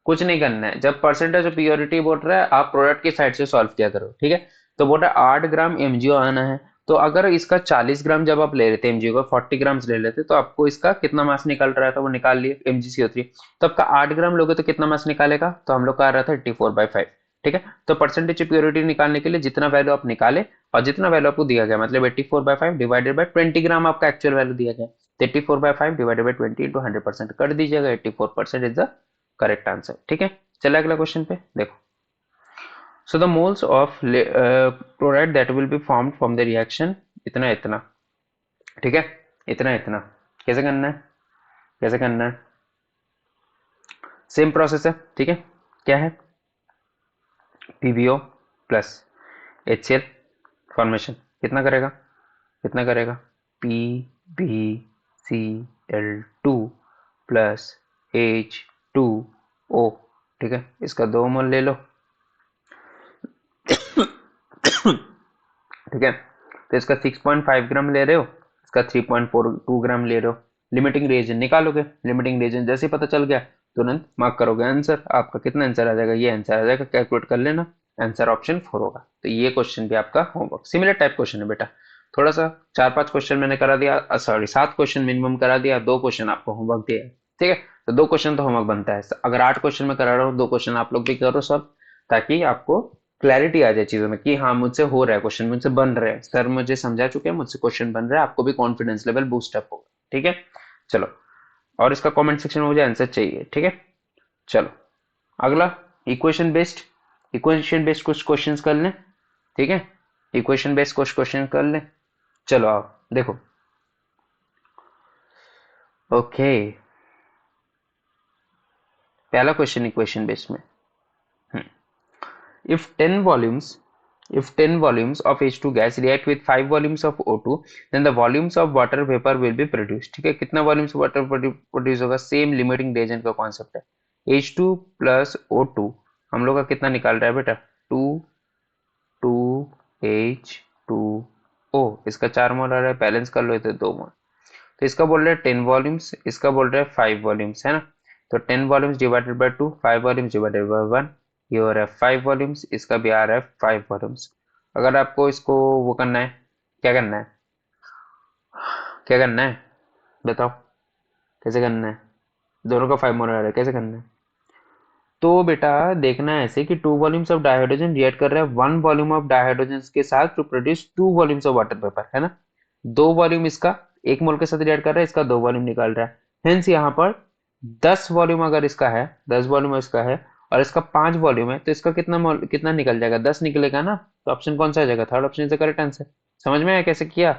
कुछ नहीं करना है। जब परसेंटेज ऑफ प्योरिटी बोल रहा है आप प्रोडक्ट की साइड से सॉल्व किया करो, ठीक है। तो बोल रहा है 8 ग्राम एमजीओ आना है, तो अगर इसका 40 ग्राम जब आप ले लेते एमजीओ का 40 ग्राम ले लेते तो आपको इसका कितना मास निकल रहा था वो निकाल लिए एमजीसीओ3। तो आपका 8 ग्राम लोगे तो कितना मास निकालेगा, तो हम लोग का आ रहा था 84/5, ठीक है। तो परसेंटेज प्योरिटी निकालने के लिए जितना वैल्यू आप निकाले और जितना वैल्यू आपको दिया गया मतलब 84/5 डिवाइडेड बाई 20 ग्राम आपका एक्चुअल वैल्यू दिया गया, 84/5 डिवाइडेड बाई 20 इंटू 100% कर दीजिएगा, 84% इज द करेक्ट आंसर, ठीक है। चलिए अगला क्वेश्चन पे देखो। So the moles of product that will be formed from the reaction इतना इतना, ठीक है, इतना इतना। कैसे करना है, कैसे करना है, सेम प्रोसेस है, ठीक है। क्या है, पीबीओ प्लस HCl फॉर्मेशन कितना करेगा, कितना करेगा, PbCl2 प्लस H2O, ठीक है। इसका 2 मोल ले लो, ठीक है। तो इसका 6.5 ग्राम ले रहे हो, इसका 3.42 ग्राम ले रहे हो। लिमिटिंग रीजन निकालोगे, लिमिटिंग रीजन जैसे ही पता चल गया तुरंत मार्क करोगे आंसर। आपका कितना आंसर आ जाएगा, ये आंसर आ जाएगा, कैलकुलेट कर लेना, आंसर ऑप्शन 4 होगा। तो ये क्वेश्चन भी आपका होमवर्क सिमिलर टाइप क्वेश्चन है बेटा, थोड़ा सा 4-5 क्वेश्चन मैंने करा दिया, सॉरी 7 क्वेश्चन मिनिमम करा दिया, 2 क्वेश्चन आपको होमवर्क दिया है, ठीक है। तो 2 क्वेश्चन तो होमवर्क बनता है, अगर 8 क्वेश्चन में करा रहा हूँ 2 क्वेश्चन आप लोग भी करो सॉल्व, ताकि आपको क्लैरिटी आ जाए चीजों में कि हाँ मुझसे हो रहा है क्वेश्चन, मुझसे बन रहे हैं, सर मुझे समझा चुके हैं, मुझसे क्वेश्चन बन रहा है, आपको भी कॉन्फिडेंस लेवल बूस्ट अप होगा, ठीक है। चलो, और इसका कमेंट सेक्शन में मुझे आंसर चाहिए, ठीक है। चलो अगला, इक्वेशन बेस्ड, इक्वेशन बेस्ड कुछ क्वेश्चंस कर लें, ठीक है। इक्वेशन बेस्ड कुछ क्वेश्चन कर लें। चलो आओ देखो, ओके। पहला क्वेश्चन इक्वेशन बेस्ड में, if 10 volumes if 10 volumes of H2 gas react with 5 volumes of O2, then the volumes of water vapor will be produced, ठीक है। कितना वॉल्यूम्स वाटर प्रोड्यूस होगा, सेम लिमिटिंग रिएजेंट का concept है। H2 plus O2 हम लोग का कितना निकाल रहा है बेटा, 2 2 H2O, इसका 4 मोल आ रहा है, बैलेंस कर लो इधर 2 मोल। तो इसका बोल रहा है 10 वॉल्यूम्स, इसका बोल रहा है 5 वॉल्यूम्स, है ना। तो 10 volumes divided by 2, 5 volumes divided by 1, ये हो रहा है 5 वॉल्यूम्स, इसका भी आ रहा है 5 वॉल्यूम्स। अगर आपको इसको वो करना है, क्या करना है, क्या करना है बताओ, कैसे करना है, दोनों का 5 मोल आ रहा है, कैसे करना है। तो बेटा देखना है ऐसे कि 2 वॉल्यूम्स ऑफ डाइहाइड्रोजन रिएक्ट कर रहा है 1 वॉल्यूम ऑफ डाइहाइड्रोजन के साथ to produce 2 volumes of water vapour, है ना। 2 वॉल्यूम इसका 1 मोल के साथ रिएक्ट कर रहा है, इसका 2 वॉल्यूम निकाल रहा है। हेंस यहाँ पर 10 वॉल्यूम अगर इसका है, 10 वॉल्यूम इसका है और इसका 5 वॉल्यूम है, तो इसका कितना निकल जाएगा, 10 निकलेगा ना। तो ऑप्शन कौन सा आ जाएगा, third option is the correct answer. समझ में आया कैसे किया।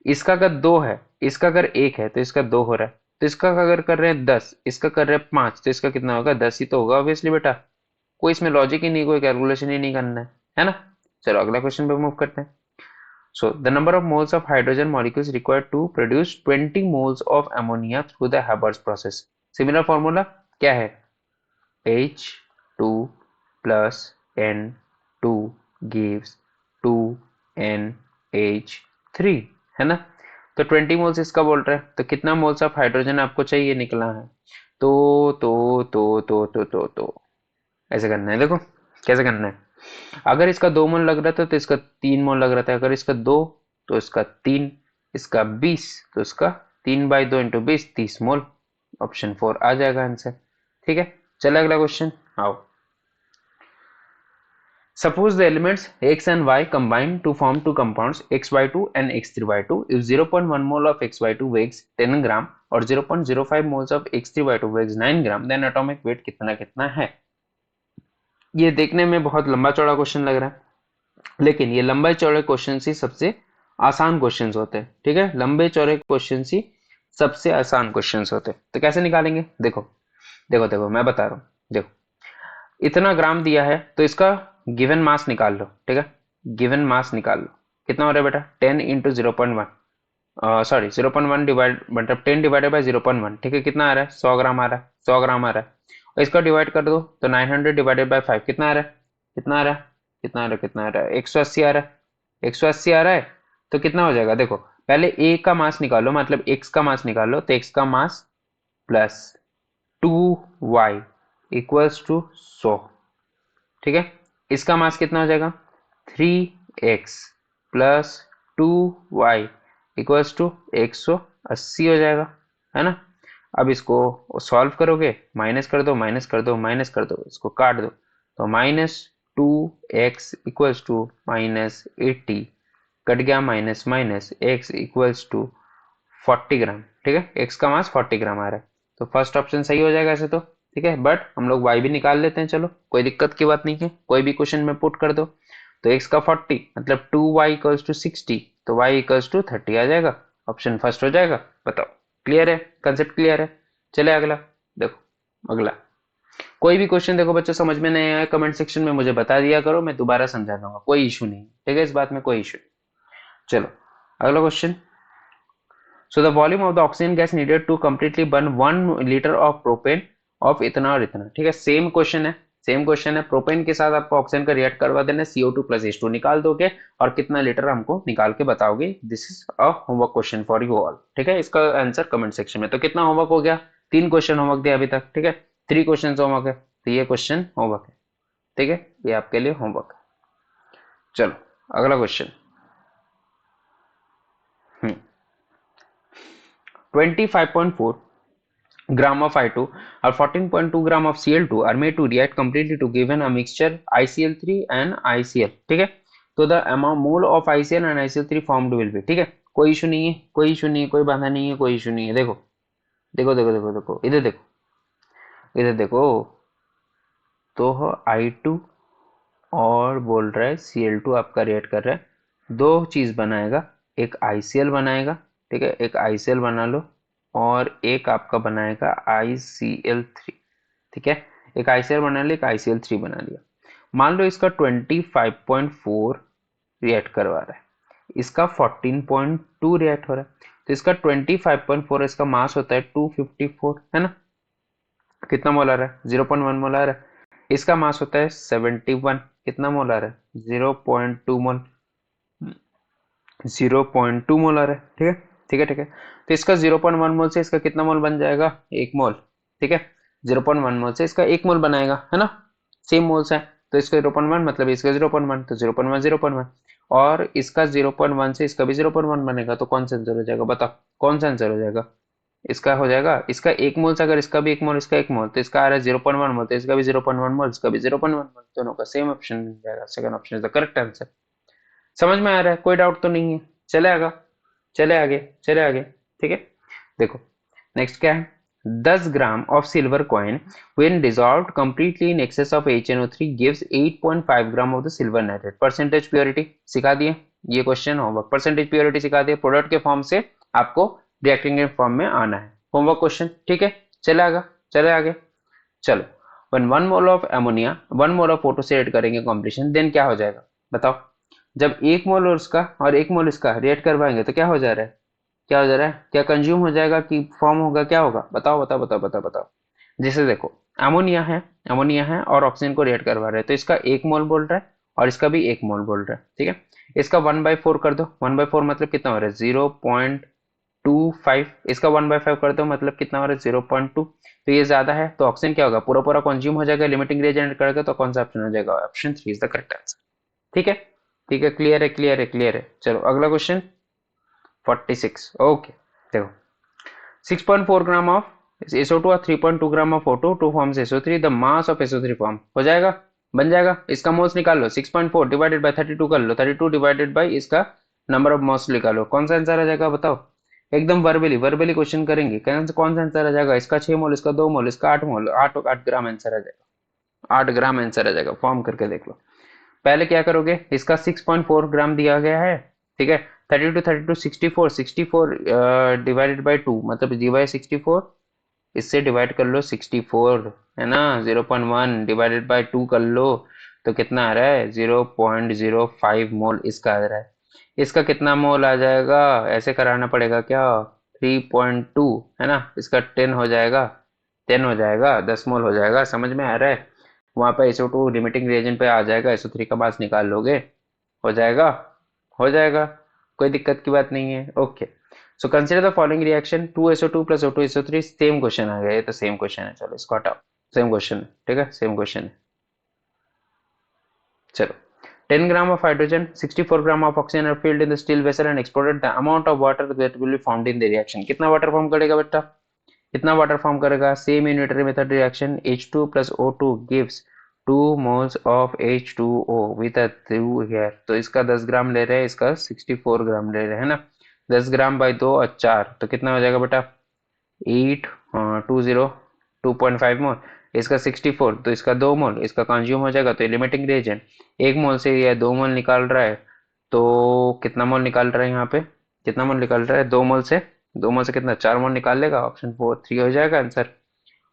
इसका अगर 2 है, इसका अगर 1 है तो इसका 2 हो रहा है, तो इसका अगर कर रहे हैं 10, इसका कर रहे हैं 5, तो इसका कितना होगा, 10 ही तो होगा ऑब्वियसली बेटा। कोई इसमें लॉजिक ही नहीं, कोई कैलकुलेशन ही नहीं करना है ना। चलो अगला क्वेश्चन पे मूव करते हैं। So the number of moles of hydrogen molecules required to produce 20 moles of ammonia through the Haber's process. Similar formula क्या है, H2 plus N2 gives 2NH3, है ना। तो 20 मोल्स इसका बोल रहा है, तो कितना मोल्स ऑफ हाइड्रोजन आपको चाहिए निकला है। तो ऐसे करना है, देखो कैसे करना है। अगर इसका 2 मोल लग रहा था तो इसका 3 मोल लग रहा था, अगर इसका 2 तो इसका 3, इसका 20 तो इसका 3/2 इंटू 20, 30 मोल। ऑप्शन 4 आ जाएगा आंसर, ठीक है। चलो अगला क्वेश्चन आओ। Suppose the elements X and Y combine to form two compounds XY2 and X3Y2. If 0.1 mole of XY2 weighs 10 gram और 0.05 moles of X3Y2 weighs 9 gram, then atomic weight कितना कितना है। ये देखने में बहुत लंबा चौड़ा क्वेश्चन लग रहा है, लेकिन ये लंबे चौड़े क्वेश्चन ही सबसे आसान क्वेश्चन होते हैं, ठीक है। लंबे चौड़े क्वेश्चन ही सबसे आसान क्वेश्चन होते हैं। तो कैसे निकालेंगे, देखो देखो देखो मैं बता रहा हूँ, देखो इतना ग्राम दिया है तो इसका गिवन मास निकाल लो, ठीक है। गिवन मास निकाल लो, कितना हो रहा है बेटा, 10 इंटू 0.1, सॉरी 0.1 डिवाइड मतलब 10 डिवाइडेड बाई 0.1, ठीक है। कितना आ रहा है, 100 ग्राम आ रहा है, 100 ग्राम आ रहा है। और इसका डिवाइड कर दो तो 900 डिवाइडेड बाई 5 कितना आ रहा है, कितना आ रहा है, कितना आ रहा है, कितना आ रहा है, 180 आ रहा है, 180 आ रहा है। तो कितना हो जाएगा, देखो पहले ए का मास निकालो, मतलब एक्स का मास निकालो, तो एक्स का mass plus 2y equals to 100, ठीक है। इसका मास कितना हो जाएगा 3x plus 2y equals to 180 हो जाएगा, है ना। अब इसको सॉल्व करोगे, माइनस कर दो माइनस कर दो माइनस कर दो, इसको काट दो, तो -2x इक्वल्स टू -80 कट गया, minus minus x equals to 40 gram, ठीक है। x का मास 40 ग्राम आ रहा है, तो फर्स्ट ऑप्शन सही हो जाएगा ऐसे तो, ठीक है। बट हम लोग y भी निकाल लेते हैं, चलो कोई दिक्कत की बात नहीं है, कोई भी क्वेश्चन में पुट कर दो। तो x का 40 मतलब 2y इक्वल्स टू 60, तो y इक्वल्स टू 30 आ जाएगा, ऑप्शन फर्स्ट हो जाएगा। बताओ, क्लियर है, कंसेप्ट क्लियर है। चले अगला, देखो अगला कोई भी क्वेश्चन देखो बच्चों समझ में नहीं आया कमेंट सेक्शन में मुझे बता दिया करो, मैं दोबारा समझा दूंगा, कोई इशू नहीं, ठीक है, इस बात में कोई इशू। चलो अगला question. So the volume of the oxygen gas needed to completely burn 1 liter of propane of इतना और इतना, ठीक है। सेम क्वेश्चन है, सेम क्वेश्चन है। प्रोपेन के साथ आपको ऑक्सीजन का रिएक्ट करवा देना, CO2 प्लस H2 निकाल दोगे और कितना लीटर हमको निकाल के बताओगे। This is a homework question for you all, ठीक है। इसका आंसर कमेंट सेक्शन में। तो कितना होमवर्क हो गया, 3 क्वेश्चन होमवर्क दिया अभी तक, ठीक है। 3 क्वेश्चन होमवर्क है, तो ये क्वेश्चन होमवर्क है, ठीक है, ये आपके लिए होमवर्क है। चलो अगला question. 25.4 gram of I2 or 14.2 gram of Cl2 are made to react completely to given a mixture ICl3 and ICl, ठीक है। तो the amount mole of ICl and ICl3 formed will be, ठीक है। कोई issue नहीं है, कोई issue नहीं है, कोई बाधा नहीं है, कोई इशू नहीं है। देखो देखो देखो देखो देखो इधर देखो, इधर देखो, तो I2 और बोल रहा है Cl2 आपका रिएक्ट कर रहा है, दो चीज बनाएगा, एक ICl बनाएगा, ठीक है, एक ICl बना लो, और एक आपका बनाएगा ICl3, ठीक है। एक ICl बना लिया, एक ICl3 बना लिया। मान लो इसका 25.4 रिएक्ट करवा रहा है, इसका 14.2 रिएक्ट हो रहा है, तो इसका 25.4 इसका मास होता है 254, है ना। कितना मोल आ रहा है 0.1 मोल आ रहा है। इसका मास होता है 71, कितना मोल आ रहा है 0.2 मोल, 0.2 मोल आ रहा है, ठीक है, ठीक है, ठीक है। तो इसका 0.1 मोल से इसका कितना मोल बन जाएगा 1 मोल, ठीक है। 0.1 मोल से इसका 1 मोल बनाएगा, है ना, सेम मोल्स है। तो इसका 0.1 मतलब इसका 0.1, तो 0.1 0.1, और इसका 0.1 से इसका भी 0.1 बनेगा, तो कौन सा आंसर हो जाएगा बताओ, कौन सा आंसर हो जाएगा। इसका हो जाएगा, इसका 1 मोल से अगर इसका भी 1 मोल, इसका 1 मोल, तो इसका आ रहा है 0.1 मोल, तो इसका भी 0.1 मोल, इसका भी 0.1 मोल, दोनों का सेम ऑप्शन मिल जाएगा। Second option is the correct answer. समझ में आ रहा है, कोई डाउट तो नहीं है। चले आगे, चले आगे, चले आगे, ठीक है। देखो नेक्स्ट क्या है, 10 gram of silver coin when dissolved completely in excess of HNO3 gives 8.5 gram of the silver nitrate. Percentage purity सिखा दिए, ये क्वेश्चन होमवर्क, परसेंटेज प्योरिटी सिखा दिए, प्रोडक्ट के फॉर्म से आपको रिएक्टिंग के फॉर्म में आना है, होमवर्क क्वेश्चन, ठीक है। चले आगे, चले आगे, चलो। One one mole of ammonia 1 mole of photo से ऐड करेंगे कॉम्बिनेशन, देन क्या हो जाएगा बताओ। जब 1 मोल और उसका और 1 मोल इसका रिएक्ट करवाएंगे तो क्या हो जा रहा है, क्या हो जा रहा है, क्या कंज्यूम हो जाएगा कि फॉर्म होगा, क्या होगा बताओ बताओ बताओ बताओ बताओ। जैसे देखो अमोनिया है, अमोनिया है और ऑक्सीजन को रिएक्ट करवा रहे हैं, तो इसका 1 मोल बोल रहा है और इसका भी 1 मोल बोल रहा है, ठीक है। इसका 1/4 कर दो, 1/4 मतलब कितना हो रहा है 0.25, इसका 1/5 कर दो मतलब कितना हो रहा है 0.2, तो ये ज्यादा है, तो ऑक्सीजन क्या होगा पूरा पूरा कंज्यूम हो जाएगा, लिमिटिंग रिएजेंट करेगा, तो कौन सा ऑप्शन हो जाएगा, option 3 is the correct answer, ठीक है, ठीक है, क्लियर है, क्लियर है, क्लियर है। चलो अगला क्वेश्चन 46, ओके। देखो 6.4 ग्राम ऑफ SO2 और 3.2 gram of O2 two forms SO3, the mass of SO3 form हो जाएगा, बन जाएगा। इसका मोल्स निकाल लो, 6.4 डिवाइडेड बाय 32 कर लो, 32 डिवाइडेड बाय इसका नंबर ऑफ मोल्स निकालो, कौन सा आंसर आ जाएगा बताओ। एकदम वर्बली वर्बली क्वेश्चन करेंगे, कौन सा आंसर आ जाएगा, इसका 6 मोल, इसका 2 मोल, इसका 8 मोल, 8 ग्राम आंसर आ जाएगा, 8 ग्राम आंसर आ जाएगा, फॉर्म करके देख लो। पहले क्या करोगे, इसका 6.4 ग्राम दिया गया है, ठीक है। 32 64 64 डिवाइडेड बाय 2 मतलब जी बाई 64, इससे डिवाइड कर लो 64, है ना। 0.1 डिवाइडेड बाय 2 कर लो, तो कितना आ रहा है 0.05 मोल इसका आ रहा है। इसका कितना मोल आ जाएगा, ऐसे कराना पड़ेगा क्या, 3.2, है ना, इसका 10 हो जाएगा, 10 हो जाएगा, 10 मोल हो जाएगा, समझ में आ रहा है। वहां पे SO2 लिमिटिंग रिएजेंट पे आ जाएगा, SO3 का मास निकाल लोगे, हो जाएगा, हो जाएगा, कोई दिक्कत की बात नहीं है, okay. So consider the following reaction 2SO2 plus O2SO3, same question आ गया, ये तो सेम क्वेश्चन है, चलो इसको हटाओ। सेम क्वेश्चन, ठीक है, सेम क्वेश्चन है। चलो, 10 ग्राम of hydrogen, 64 gram of oxygen are filled in the steel vessel and exploded. The amount of water that will be formed in the reaction. कितना वाटर फॉर्म करेगा बेटा, कितना वाटर फॉर्म करेगा? Same unitary method reaction, H2 plus O2 gives 2 moles of H2O with a through here. तो इसका 10 ग्राम ले रहे हैं, इसका 64 ग्राम ले रहे हैं ना। 10 ग्राम बाई 2 और 4 तो कितना हो जाएगा बेटा? 8 2.5 मोल। इसका 64 तो इसका 2 मोल, इसका कंज्यूम हो जाएगा तो लिमिटिंग रिएजेंट। 1 मोल से ये 2 मोल निकाल रहा है, तो कितना मोल निकाल रहा है यहाँ पे? कितना मोल निकाल रहा है? 2 मोल से, 2 मोल से कितना? 4 मोल निकाल लेगा। ऑप्शन 4 3 हो जाएगा आंसर।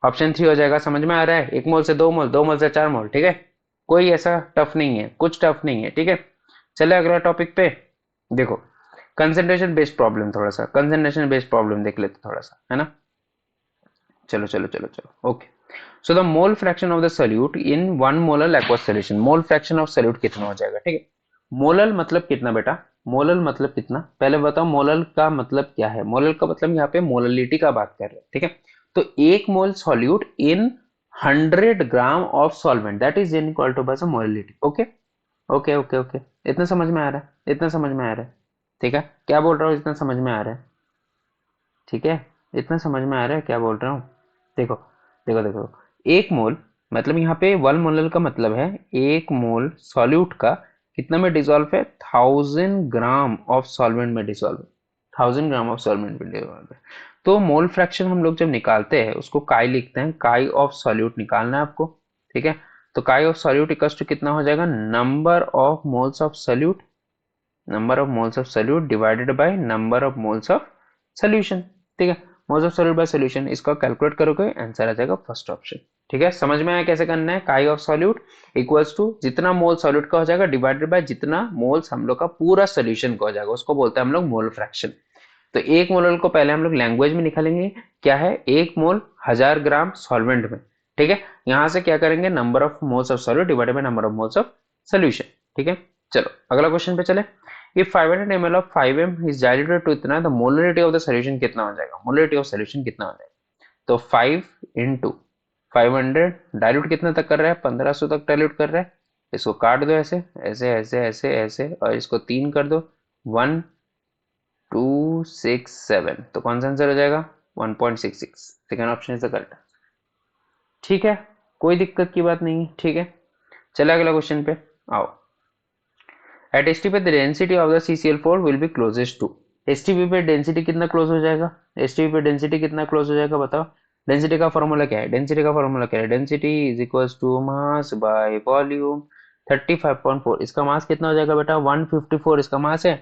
ऑप्शन 3 हो जाएगा। समझ में आ रहा है? 1 मोल से 2 मोल, 2 मोल से 4 मोल, ठीक है। कोई ऐसा टफ नहीं है, कुछ टफ नहीं है, ठीक है। चले अगला टॉपिक पे। देखो, कंसेंट्रेशन बेस्ड प्रॉब्लम, थोड़ा सा कंसेंट्रेशन बेस्ड प्रॉब्लम देख लेते थोड़ा सा, है ना। चलो चलो चलो चलो, okay. So the mole fraction of the solute in 1 molar aqueous solution. Mole fraction of solute कितना हो जाएगा, ठीक है। मोलल मतलब कितना बेटा? मोलल मतलब कितना, पहले बताओ। मोलल का मतलब क्या है? मोलल का मतलब यहाँ पे मोललिटी का बात कर रहे हैं, ठीक है। तो 1 mole solute in 100 gram of solvent, that is equal to बस molality. Okay okay okay okay, इतना समझ में आ रहा है? इतना समझ में आ रहा है, ठीक है। क्या बोल रहा हूँ? इतना समझ में आ रहा है, ठीक है। इतना समझ में आ रहा है क्या बोल रहा हूँ? देखो देखो देखो, 1 मोल मतलब यहाँ पे 1 मोलल का मतलब है 1 मोल सॉल्यूट का कितना में डिसॉल्व है? 1000 ग्राम ऑफ सॉल्वेंट में डिसॉल्व है। 1000 ग्राम ऑफ सॉल्वेंट में डिसॉल्व है। तो मोल फ्रैक्शन हम लोग जब निकालते हैं उसको काई लिखते हैं। काई ऑफ सॉल्यूट निकालना है आपको, ठीक है। तो काई ऑफ सॉल्यूट इक्वल्स टू कितना हो जाएगा? Number of moles of solute, number of moles of solute divided by number of moles of solution, ठीक है। Moles of solute bye solution, इसका कैलकुलेट करोगे आंसर आ जाएगा फर्स्ट ऑप्शन, ठीक है। समझ में आया कैसे करना है? काई ऑफ सॉल्यूट इक्वल्स टू जितना मोल सॉल्यूट का हो जाएगा डिवाइडेड बाय जितना मोल्स हम लोग का पूरा सॉल्यूशन का हो जाएगा, उसको बोलते हैं हम लोग मोल फ्रैक्शन। तो 1 मोल को पहले हम लोग लैंग्वेज में निकालेंगे, क्या है? 1 मोल 1000 ग्राम सॉल्वेंट में, ठीक है। यहां से क्या करेंगे? Number of moles of solute divided by number of moles of solution, ठीक है। चलो अगला क्वेश्चन पे चले। if 500 ml of 5m is diluted to इतना, the molarity of the solution कितना हो जाएगा? molarity of solution कितना हो जाएगा? तो 5 into 500 डाइल्यूट कितना तक कर रहा है? 1500 तक डाइल्यूट कर रहा है। इसको काट दो ऐसे ऐसे ऐसे ऐसे ऐसे और इसको 3 कर दो, 1 2 6 7, तो कौन सा आंसर हो जाएगा? 1.66। Second option is the correct, ठीक है। कोई दिक्कत की बात नहीं है, ठीक है। चले अगला क्वेश्चन पे आओ। At STP the density of the CCl4 will be closest to. STP पे डेंसिटी कितना क्लोज हो जाएगा? एसटीपी पे डेंसिटी कितना क्लोज हो जाएगा बताओ। डेंसिटी का फॉर्मूला क्या है? डेंसिटी का फॉर्मूला क्या है? Density is equals to mass by volume. 35.4, इसका मास कितना हो जाएगा बेटा? 154 इसका मास है,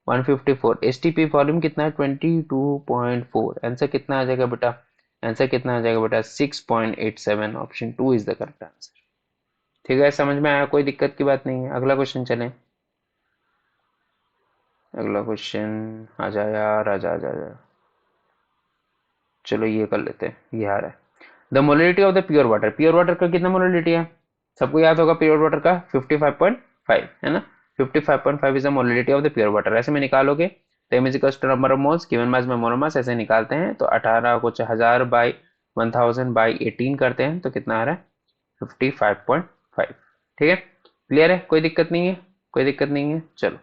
154। एसटीपी वॉल्यूम कितना है? 22.4। आंसर कितना आ जाएगा बेटा? आंसर कितना आ जाएगा बेटा? 6.87। Option 2 is the correct answer, ठीक है। समझ में आया? कोई दिक्कत की बात नहीं है। अगला क्वेश्चन चलें। अगला क्वेश्चन आ जा यार, आ जा आ जा आ जा। चलो ये कर लेते हैं, ये आ रहा है। The molality of the pure water. Pure water का कितना मोलिडिटी है? सबको याद होगा प्योर वाटर का 55.5 है ना। 55.5 is the molality of the pure water. ऐसे में निकालोगे तो M is equals to number of moles given mass में मोलर मास, ऐसे निकालते हैं तो 18 कुछ 1000 बाई 1000 बाई 18 करते हैं तो कितना आ रहा है? 55.5, ठीक है। क्लियर है? कोई दिक्कत नहीं है, कोई दिक्कत नहीं है। चलो,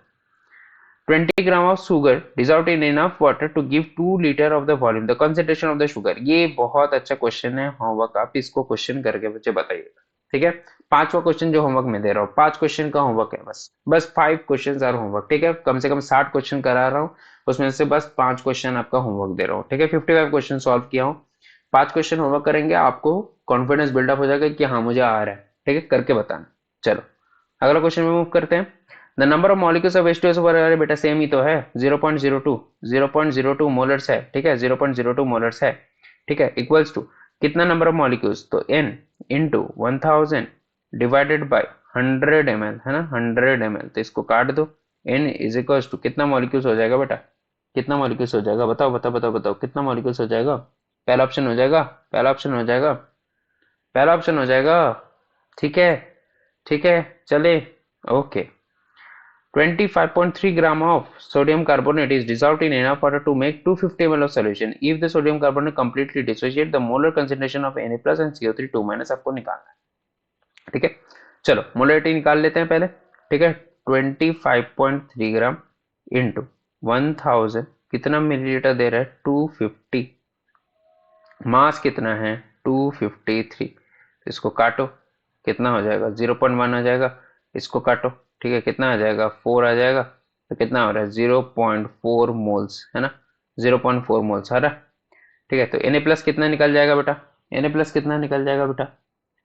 20 gram of sugar dissolve in enough water to give 2 litre of the volume, the concentration of the sugar. ये बहुत अच्छा क्वेश्चन है, होमवर्क आप इसको क्वेश्चन करके मुझे बताइएगा, ठीक है। 5वां क्वेश्चन जो होमवर्क में दे रहा हूँ, 5 क्वेश्चन का होमवर्क है, बस बस 5 क्वेश्चन आर होमवर्क, ठीक है। कम से कम 60 क्वेश्चन करा रहा हूँ, उसमें से बस 5 क्वेश्चन आपका होमवर्क दे रहा हूँ, ठीक है। 55 क्वेश्चन सॉल्व किया हूँ, 5 क्वेश्चन होमवर्क करेंगे, आपको कॉन्फिडेंस बिल्डअप हो जाएगा कि हाँ मुझे आ रहा है, ठीक है, करके बताना। चलो अगला क्वेश्चन में मूव करते हैं। The number of molecules of H2SO4, अरे बेटा सेम ही तो है, 0.02 मोलर्स है, ठीक है, 0.02 मोलर्स है, ठीक है। इक्वल्स टू कितना नंबर ऑफ मॉलिक्यूल्स? तो n into 1000 divided bye 100 ml, है ना, 100 ml। तो इसको काट दो, n इज इक्वल्स टू कितना मॉलिक्यूल्स हो जाएगा बेटा? कितना मॉलिक्यूल्स हो जाएगा? बताओ बताओ बताओ बताओ, कितना मॉलिक्यूल्स हो जाएगा? पहला ऑप्शन हो जाएगा, पहला ऑप्शन हो जाएगा, पहला ऑप्शन हो जाएगा, ठीक है, ठीक है। चले, okay. 25.3 gram of sodium carbonate is dissolved in enough water to make 250 ml of solution. If the sodium carbonate completely dissociate, the molar concentration of Na plus and CO3 2 minus आपको निकालना है। ठीक है, चलो मोलरिटी निकाल लेते हैं पहले। ठीक है, 25.3 ग्राम इंटू 1000 कितना मिलीलीटर दे रहा है, 250। मास कितना है, 253। इसको काटो, कितना हो जाएगा, 0.1 आ जाएगा। इसको काटो, ठीक है, कितना आ जाएगा, 4 आ जाएगा। तो कितना हो रहा है, 0.4 मोल्स, है ना, 0.4 मोल्स आ रहा है। ठीक है, तो Na प्लस कितना निकल जाएगा बेटा, Na प्लस कितना निकल जाएगा बेटा,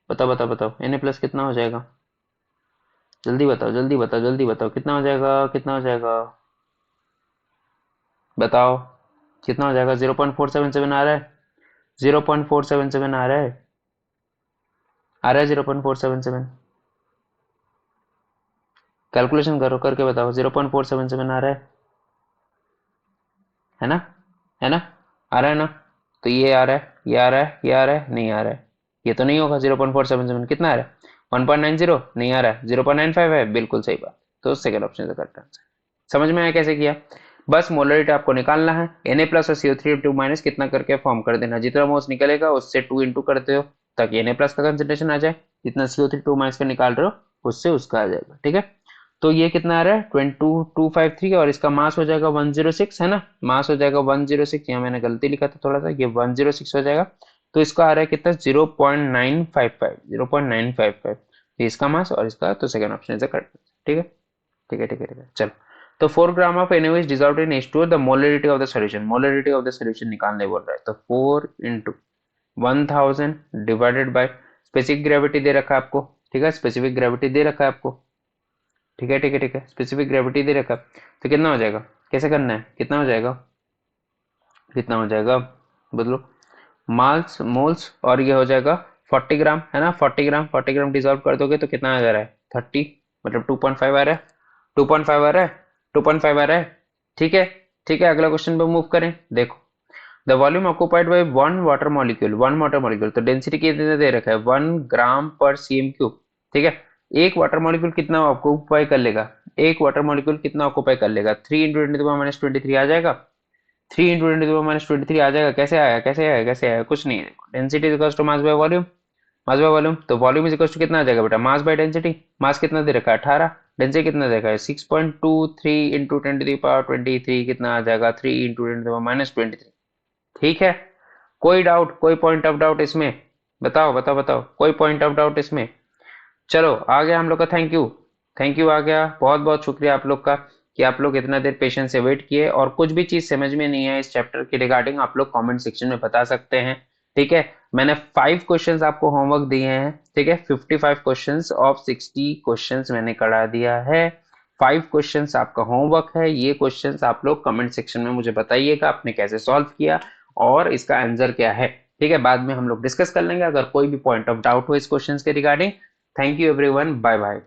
बताओ बताओ बताओ, Na प्लस कितना हो जाएगा, जल्दी बताओ जल्दी बताओ जल्दी बताओ, कितना हो जाएगा, कितना हो जाएगा, बताओ कितना हो जाएगा। 0.477 आ रहा है, 0.477 आ रहा है, आ रहा है 0.477। कैलकुलेशन करो, करके बताओ, 0.477 आ रहा है ना, है ना, आ रहा है ना। तो ये आ रहा है, ये आ रहा है, ये आ रहा है, नहीं आ रहा है, ये तो नहीं होगा। 0.477 कितना आ रहा है, 1.90 नहीं आ रहा है, 0.95 है, बिल्कुल सही बात। तो सेकंड ऑप्शन से करेक्ट आंसर। समझ में आया कैसे किया। बस मोलरिटी आपको निकालना है, Na प्लस और CO3 2 माइनस कितना करके फॉर्म कर देना, जितना मोल्स निकलेगा उससे 2 इंटू करते हो ताकि Na प्लस का कंसेंट्रेशन आ जाए, जितना CO3 2 माइनस का निकाल रहे हो उससे उसका आ जाएगा। ठीक है, तो ये कितना आ रहा है, 22253 और इसका मास हो जाएगा 106, है ना, मास हो जाएगा 106। यहाँ मैंने गलती लिखा था थोड़ा सा, ये 106 हो जाएगा। तो इसका आ रहा है कितना, 0.955, 0.955। तो इसका मास और इसका, तो सेकंड ऑप्शन इज करेक्ट। ठीक है, ठीक है, ठीक है, ठीक है, चलो। तो 4 gram of NaOH is dissolved in H2O, the molarity of the solution, molarity of the solution निकालने बोल रहा है। तो 4 into 1000 divided by specific gravity दे रखा है आपको। ठीक है, स्पेसिफिक ग्रेविटी दे रखा है आपको। ठीक है, ठीक है, ठीक है, स्पेसिफिक ग्रेविटी दे रखा है। तो कितना हो जाएगा, कैसे करना है, कितना हो जाएगा, कितना हो जाएगा, बदलो, माल्स मोल्स, और ये हो जाएगा 40 ग्राम, है ना, 40 ग्राम, 40 ग्राम डिसॉल्व कर दोगे तो कितना आ जा रहा है, 30, मतलब 2.5 आ रहा है, 2.5 आ रहा है, 2.5 आ रहा है। ठीक है, ठीक है, अगला क्वेश्चन पे मूव करें। देखो, the volume occupied by one water molecule, one water molecule, तो डेंसिटी कितने दे रखा है, 1 ग्राम पर cm क्यूब। ठीक है, एक वाटर मॉलिक्यूल कितना ऑक्युपाई कर लेगा, एक वाटर मॉलिक्यूल कितना ऑक्युपाई कर लेगा, 3 इंटू 10⁻23 आ जाएगा, 3 इंटू 10⁻23 आ जाएगा। कैसे आया, कैसे आया, कैसे आया, कुछ नहीं है। Density equal to mass by volume, mass by volume, तो वॉल्यूम इज इक्वल टू कितना आ जाएगा बेटा, मास बाय डेंसिटी। मास कितना दे रखा है, 18, डेंसिटी कितना देखा है, 6.23 इंटू 10⁻23 कितना आ जाएगा, 3 इंटू 10⁻23। ठीक है, कोई डाउट, कोई पॉइंट ऑफ डाउट इसमें, बताओ बताओ बताओ, कोई पॉइंट ऑफ डाउट इसमें। चलो आ गया हम लोग का, थैंक यू, थैंक यू आ गया, बहुत बहुत शुक्रिया आप लोग का कि आप लोग इतना देर पेशेंस से वेट किए। और कुछ भी चीज समझ में नहीं है इस चैप्टर के रिगार्डिंग, आप लोग कमेंट सेक्शन में बता सकते हैं। ठीक है, मैंने 5 क्वेश्चंस आपको होमवर्क दिए हैं। ठीक है, 55 क्वेश्चंस ऑफ 60 क्वेश्चंस मैंने करा दिया है। 5 क्वेश्चंस आपका होमवर्क है। ये क्वेश्चंस आप लोग कमेंट सेक्शन में मुझे बताइएगा आपने कैसे सॉल्व किया और इसका आंसर क्या है। ठीक है, बाद में हम लोग डिस्कस कर लेंगे अगर कोई भी पॉइंट ऑफ डाउट हो इस क्वेश्चंस के regarding. Thank you everyone, bye bye.